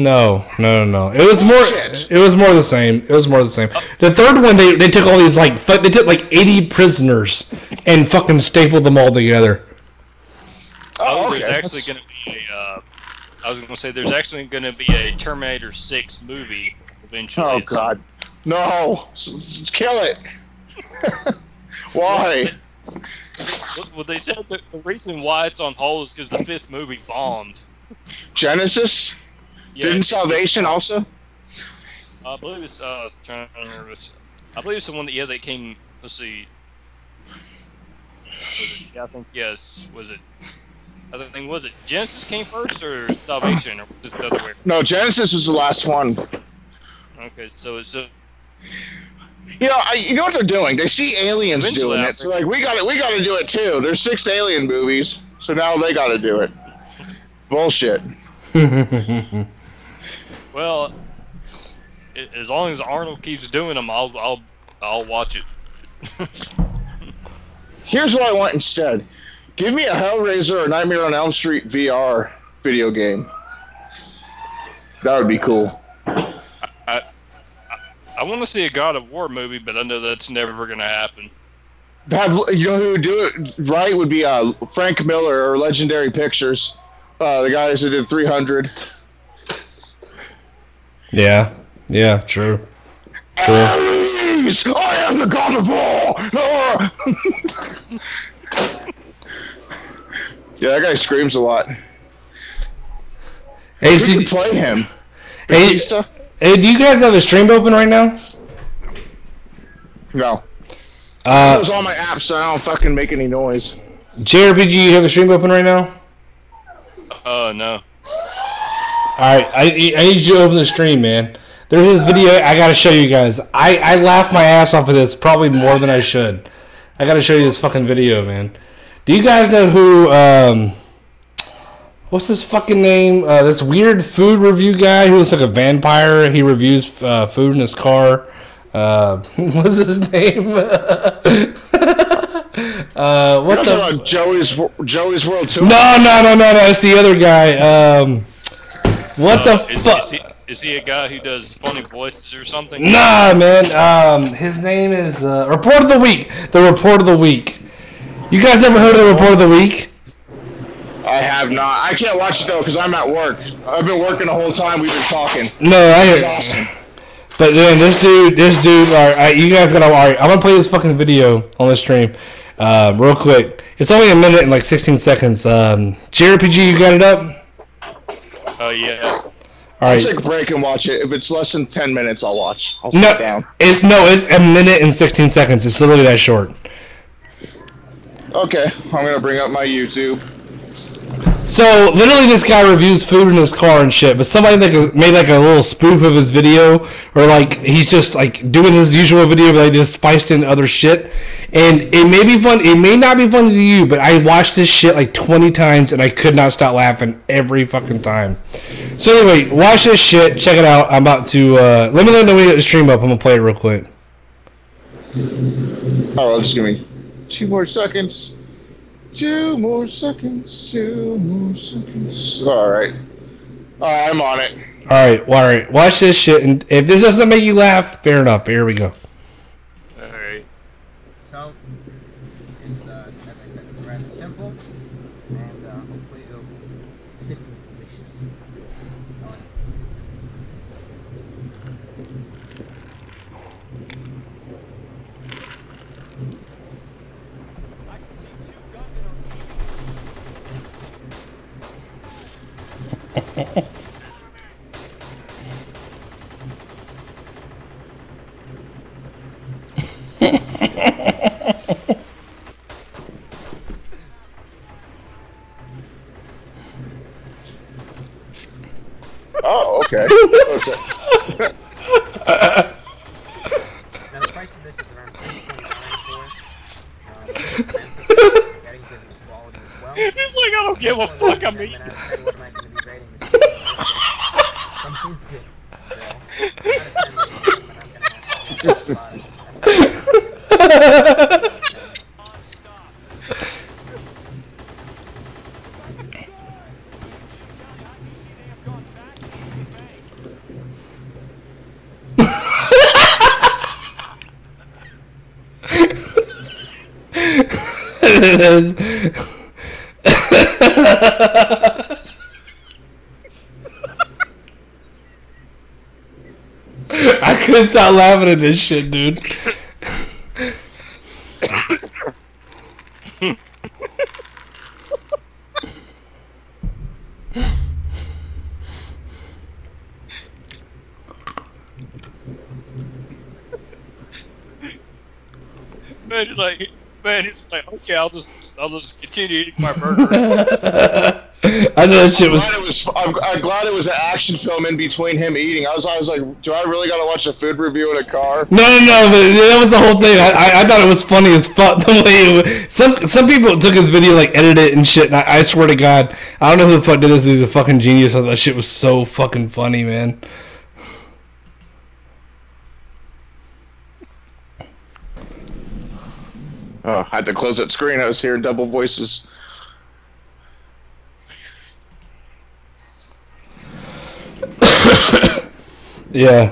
Speaker 1: No. It was more. It was more the same. The third one, they took all these they took like 80 prisoners and fucking stapled them all together.
Speaker 2: Oh, okay.
Speaker 4: There's actually going to be a. I was going to say there's actually going to be a Terminator 6 movie eventually.
Speaker 2: Oh God, no! Kill it. Why?
Speaker 4: Well, they said that the reason why it's on hold is because the 5th movie bombed.
Speaker 2: Genesis?
Speaker 4: Yeah,
Speaker 2: Didn't Salvation also?
Speaker 4: I believe it's. Trying to remember this. I believe it's the one that they came. Let's see. I think yes. Was it? Other thing was it Genesis came first or Salvation or was it the other way?
Speaker 2: No, Genesis was the last one.
Speaker 4: Okay, so it's.
Speaker 2: You know what they're doing? They see aliens doing it, so like we got to do it too. There's 6 alien movies, so now they got to do it. Bullshit.
Speaker 4: Well, as long as Arnold keeps doing them, I'll watch it.
Speaker 2: Here's what I want instead. Give me a Hellraiser or Nightmare on Elm Street VR video game. That would be cool.
Speaker 4: I want to see a God of War movie, but I know that's never going to happen.
Speaker 2: You know who would do it right would be Frank Miller or Legendary Pictures, the guys that did 300.
Speaker 1: Yeah, true.
Speaker 2: Ares! I am the God of War! Yeah, that guy screams a lot.
Speaker 1: Hey,
Speaker 2: who could play him?
Speaker 1: Hey, do you guys have a stream open right now?
Speaker 2: No. I close all my apps so I don't fucking make any noise.
Speaker 1: Jrpg, you have a stream open right now?
Speaker 4: No.
Speaker 1: Alright, I need you to open the stream, man. There's this video I gotta show you guys. I laughed my ass off of this probably more than I should. I gotta show you this fucking video, man. Do you guys know who, what's his fucking name? This weird food review guy who looks like a vampire. He reviews food in his car. What's his name? What the?
Speaker 2: Joey's World Tour?
Speaker 1: No. It's the other guy. What the fuck?
Speaker 4: Is he a guy who does funny voices or something?
Speaker 1: Nah, man. His name is Report of the Week. The Report of the Week. You guys ever heard of the Report of the Week?
Speaker 2: I have not. I can't watch it though because I'm at work. I've been working the whole time we've been talking.
Speaker 1: No,
Speaker 2: It's awesome.
Speaker 1: But then this dude. Alright, you guys gotta. Alright, I'm gonna play this fucking video on the stream, real quick. It's only a minute and like 16 seconds. Jrpg, you got it up?
Speaker 4: Oh yeah.
Speaker 2: I'll
Speaker 1: Alright.
Speaker 2: take a break and watch it. If it's less than 10 minutes, I'll watch. I'll sit down.
Speaker 1: It's a minute and 16 seconds. It's literally that short.
Speaker 2: Okay, I'm gonna bring up my YouTube.
Speaker 1: So literally, this guy reviews food in his car and shit. But somebody made like a little spoof of his video, or like he's just like doing his usual video, but they just spiced in other shit. And it may be fun. It may not be funny to you, but I watched this shit like 20 times, and I could not stop laughing every fucking time. So anyway, watch this shit. Check it out. I'm about to let me know when we get the stream up. I'm gonna play it real quick.
Speaker 2: Oh, just give me 2 more seconds. 2 more seconds. 2 more seconds. Alright. I'm on it.
Speaker 1: Alright. Watch this shit, and if this doesn't make you laugh, fair enough. But here we go.
Speaker 4: Alright.
Speaker 5: So, it's, as I said, it's rather simple, and hopefully it'll be simply delicious.
Speaker 2: Oh, okay.
Speaker 5: Now the price of this is around $3.94. It's expensive. You're getting good quality as well.
Speaker 4: He's like, I don't give a fuck. I'm eating.
Speaker 5: What am I going to be rating this? Something's good. So, out of 10, I'm going to have to
Speaker 1: I couldn't stop laughing at this shit, dude.
Speaker 4: Man, he's like, okay, I'll just continue eating my burger.
Speaker 1: I know that shit was.
Speaker 2: I'm glad it was an action film in between him eating. I was like, do I really gotta watch a food review in a car?
Speaker 1: No, but that was the whole thing. I thought it was funny as fuck the way it was. Some people took his video, like, edited it and shit, and I swear to God, I don't know who the fuck did this. He's a fucking genius. I thought that shit was so fucking funny, man.
Speaker 2: Oh, I had to close that screen. I was hearing double voices.
Speaker 1: Yeah.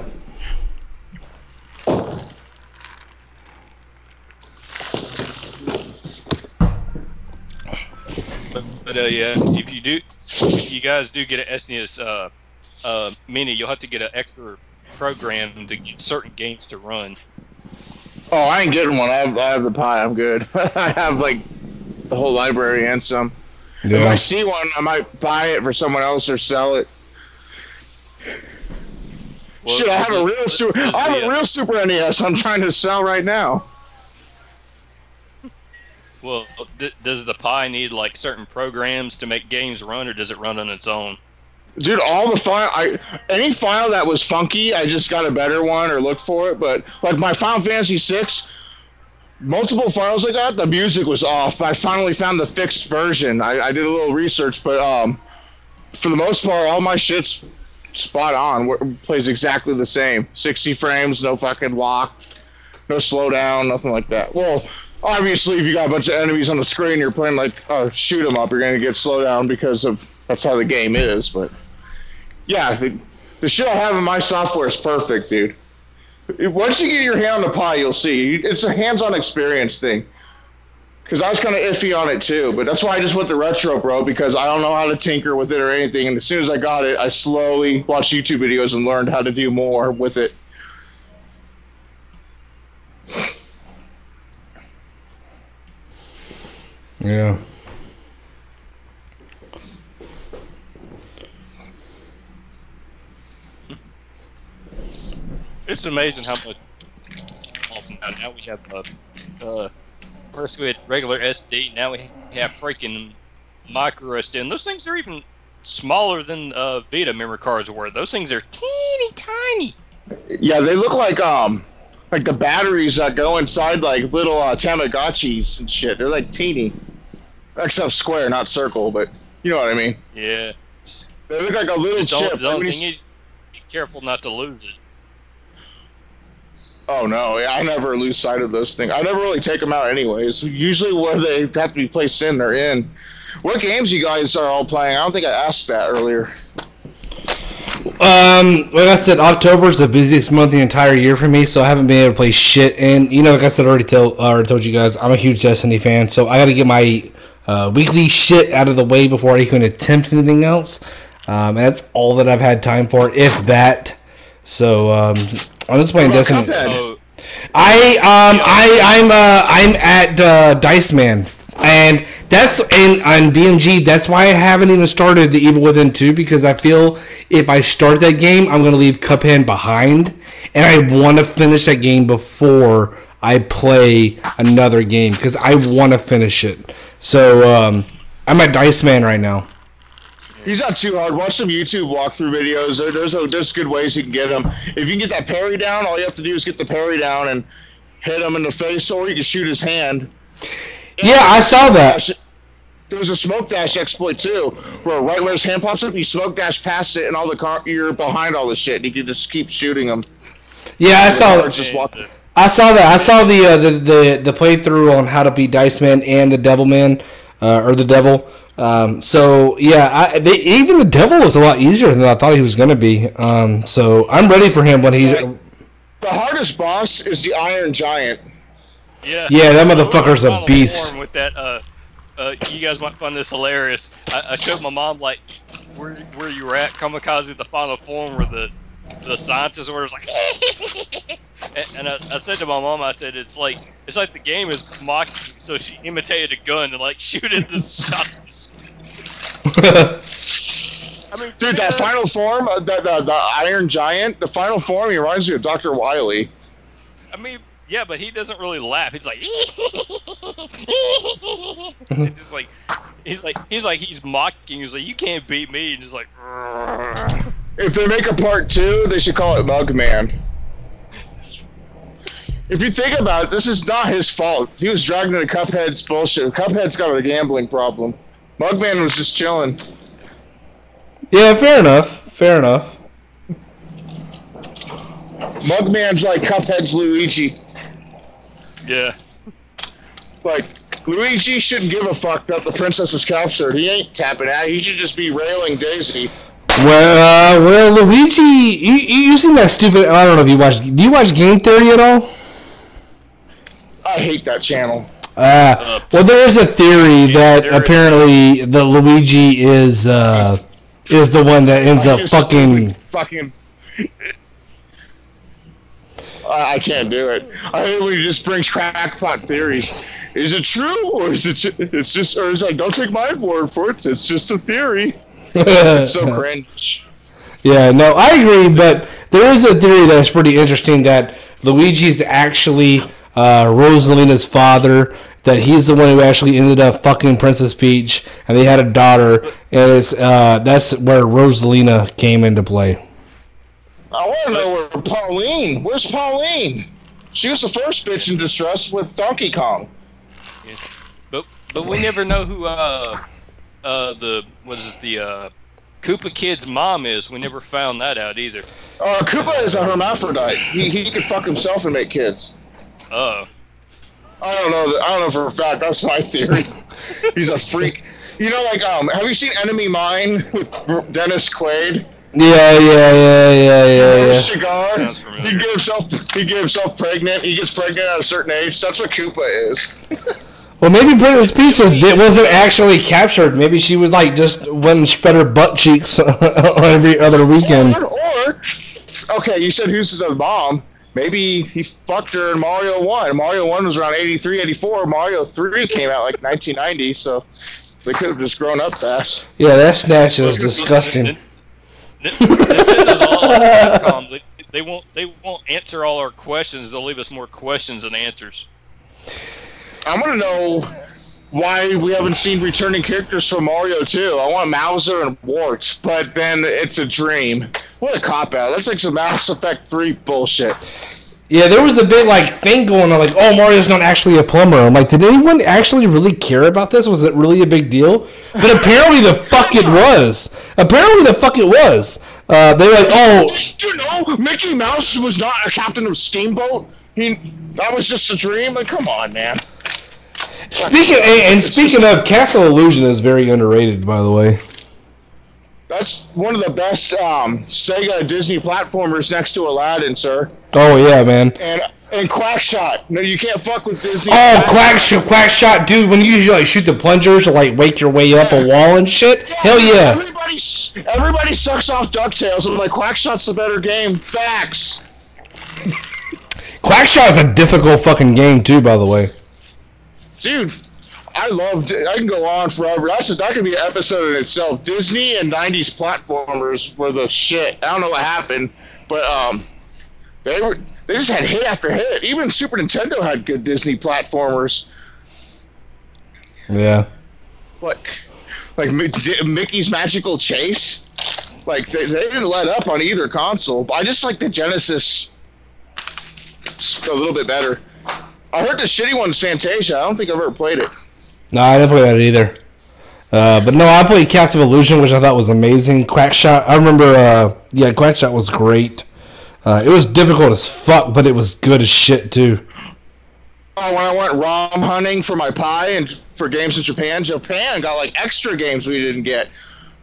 Speaker 4: But yeah, if you guys do get an SNES Mini, you'll have to get an extra program to get certain games to run.
Speaker 2: Oh, I ain't getting one. I have the Pi. I'm good. I have, like, the whole library and some. Yeah. If I see one, I might buy it for someone else or sell it. Well, shit, I have a real Super NES I'm trying to sell right now.
Speaker 4: Well, does the Pi need, like, certain programs to make games run, or does it run on its own?
Speaker 2: Dude, all the any file that was funky, I just got a better one or looked for it. But like my Final Fantasy VI, multiple files I got, the music was off. I finally found the fixed version. I did a little research, but for the most part, all my shit's spot on. Plays exactly the same. 60 frames, no fucking lock, no slowdown, nothing like that. Well, obviously, if you got a bunch of enemies on the screen, you're playing like shoot 'em up, you're gonna get slowdown because of that's how the game is. But yeah, the shit I have in my software is perfect, dude. Once you get your hand on the Pi, you'll see. It's a hands-on experience thing. Because I was kind of iffy on it too, but that's why I just went the retro, bro, because I don't know how to tinker with it or anything. And as soon as I got it, I slowly watched YouTube videos and learned how to do more with it.
Speaker 1: Yeah.
Speaker 4: It's amazing how much. Now we have first we had regular SD. Now we have freaking micro SD. And those things are even smaller than Vita memory cards were. Those things are teeny tiny.
Speaker 2: Yeah, they look like the batteries that go inside like little Tamagotchis and shit. They're like teeny, except square, not circle. But you know what I mean.
Speaker 4: Yeah.
Speaker 2: They look like a little chip.
Speaker 4: The only thing is, be careful not to lose it.
Speaker 2: Oh no, I never lose sight of those things. I never really take them out anyways. Usually where they have to be placed in, they're in. What games you guys are all playing? I don't think I asked that earlier.
Speaker 1: Like I said, October is the busiest month the entire year for me, so I haven't been able to play shit. And you know, like I said, I already told you guys, I'm a huge Destiny fan, so I got to get my weekly shit out of the way before I can attempt anything else. That's all that I've had time for, if that. So I'm just playing Destiny. I'm at Dice Man, And that's on BMG. That's why I haven't even started the Evil Within 2, because I feel if I start that game, I'm gonna leave Cuphead behind, and I want to finish that game before I play another game because I want to finish it. So I'm at Dice Man right now.
Speaker 2: He's not too hard. Watch some YouTube walkthrough videos. There's good ways you can get him. If you can get that parry down, all you have to do is get the parry down and hit him in the face, or you can shoot his hand.
Speaker 1: Yeah, I saw that.
Speaker 2: There's a smoke dash exploit too, where right where his hand pops up, you smoke dash past it, and all the you're behind all the shit, and you can just keep shooting him.
Speaker 1: Yeah, I saw that.
Speaker 2: Just walk.
Speaker 1: I saw that. I saw the playthrough on how to beat Dice Man and the Devilman, or the Devil. So yeah, even the Devil was a lot easier than I thought he was going to be. So I'm ready for him when he's.
Speaker 2: The hardest boss is the Iron Giant.
Speaker 4: Yeah.
Speaker 1: Yeah, that motherfucker's a beast.
Speaker 4: With that, you guys might find this hilarious. I showed my mom like where you were at Kamikaze, the final form, where the scientist was like, and I said to my mom, I said it's like the game is mocking, so she imitated a gun and like shoot at this shot. I mean,
Speaker 2: dude, that final form, the Iron Giant, the final form, he reminds me of Dr. Wily.
Speaker 4: I mean, yeah, but he doesn't really laugh. He's like, it's like he's mocking. He's like, you can't beat me. And just like,
Speaker 2: if they make a part 2, they should call it Mugman. If you think about it, this is not his fault. He was dragged into Cuphead's bullshit. Cuphead's got a gambling problem. Mugman was just chilling.
Speaker 1: Yeah, fair enough. Fair enough.
Speaker 2: Mugman's like Cuphead's Luigi.
Speaker 4: yeah.
Speaker 2: Like, Luigi shouldn't give a fuck that the princess was captured. He ain't tapping out. He should just be railing Daisy.
Speaker 1: Well, Luigi, you seen that stupid? I don't know if you watch. Do you watch Game Theory at all?
Speaker 2: I hate that channel.
Speaker 1: Well, there is a theory that apparently the Luigi is the one that ends up fucking.
Speaker 2: I can't do it. I hate when he just brings crackpot theories. Is it true, or is it? It's just, or is it like, don't take my word for it. It's just a theory. It's so cringe.
Speaker 1: Yeah, no, I agree, but there is a theory that's pretty interesting that Luigi's actually Rosalina's father. That he's the one who actually ended up fucking Princess Peach, and they had a daughter, and it's, that's where Rosalina came into play.
Speaker 2: I want to know where Pauline. Where's Pauline? She was the first bitch in distress with Donkey Kong.
Speaker 4: Yeah. But we never know who the Koopa Kid's mom is. We never found that out either.
Speaker 2: Koopa is a hermaphrodite. He can fuck himself and make kids.
Speaker 4: Oh.
Speaker 2: I don't know for a fact. That's my theory. He's a freak. You know, like, have you seen Enemy Mine with Dennis Quaid?
Speaker 1: Yeah.
Speaker 2: Cigar.
Speaker 4: Sounds familiar.
Speaker 2: He get himself pregnant. He gets pregnant at a certain age. That's what Koopa is.
Speaker 1: Well, maybe Princess Peach wasn't actually captured. Maybe she was like just went and spread her butt cheeks every other weekend.
Speaker 2: Or, okay, you said who's the mom? Maybe he fucked her in Mario 1. Mario 1 was around 83, 84. Mario 3 came out like 1990, so they could have just grown up fast.
Speaker 1: Yeah, that snatch is disgusting.
Speaker 4: Nintendo's all they won't answer all our questions. They'll leave us more questions than answers.
Speaker 2: I want to know why we haven't seen returning characters from Mario 2. I want Mauser and Wart, but then it's a dream. What a cop-out. That's like some Mass Effect 3 bullshit.
Speaker 1: Yeah, there was a big thing going on, like, oh, Mario's not actually a plumber. I'm like, did anyone actually really care about this? Was it really a big deal? But apparently the fuck it was. They were like, oh.
Speaker 2: Did you know Mickey Mouse was not a captain of Steamboat? That was just a dream? Like, come on, man.
Speaker 1: Speaking of, Castle Illusion is very underrated, by the way.
Speaker 2: That's one of the best Sega Disney platformers next to Aladdin, sir.
Speaker 1: Oh yeah, man.
Speaker 2: And Quackshot. No, you can't fuck with Disney.
Speaker 1: Oh, Quackshot, dude! When you usually shoot the plungers or wake your way up a wall and shit. Yeah, hell yeah.
Speaker 2: Everybody sucks off DuckTales. I'm like, Quackshot's the better game. Facts.
Speaker 1: Quackshot is a difficult fucking game too, by the way.
Speaker 2: Dude, I can go on forever. That could be an episode in itself. Disney and 90s platformers were the shit. I don't know what happened, but they just had hit after hit. Even Super Nintendo had good Disney platformers.
Speaker 1: Yeah.
Speaker 2: Like Mickey's Magical Chase. Like they didn't let up on either console. But I just like the Genesis a little bit better. I heard the shitty one's Fantasia. I don't think I've ever played it.
Speaker 1: No, I didn't play that either. But no, I played Cast of Illusion, which I thought was amazing. Quackshot, I remember, Quackshot was great. It was difficult as fuck, but it was good as shit, too.
Speaker 2: Oh, when I went ROM hunting for my Pi and for games in Japan got, like, extra games we didn't get.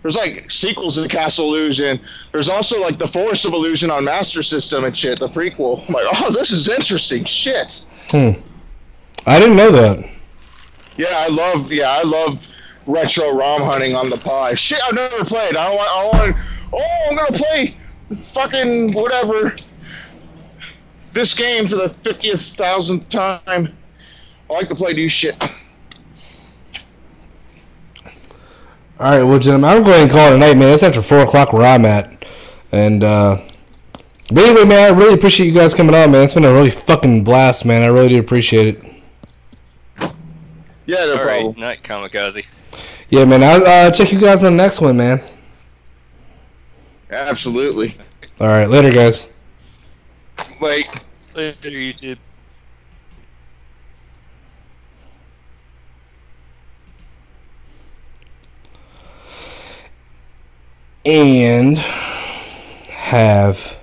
Speaker 2: There's, like, sequels to Castle Illusion. There's also, like, the Forest of Illusion on Master System and shit, the prequel. I'm like, oh, this is interesting shit.
Speaker 1: I didn't know that.
Speaker 2: Yeah, I love retro ROM hunting on the Pi. Shit, I've never played. I'm gonna play fucking whatever this game for the 50,000th time. I like to play new shit.
Speaker 1: All right, well, gentlemen, I'm going to call it a night, man. It's after 4 o'clock where I'm at. And, but anyway, man, I really appreciate you guys coming on, man. It's been a really fucking blast, man. I really do appreciate it.
Speaker 2: Yeah, no
Speaker 4: All
Speaker 2: problem.
Speaker 4: right, night, Kamikaze.
Speaker 1: Yeah, man, I'll check you guys on the next one, man.
Speaker 2: Absolutely.
Speaker 1: All right, later, guys.
Speaker 2: Like,
Speaker 4: Later, YouTube.
Speaker 1: And have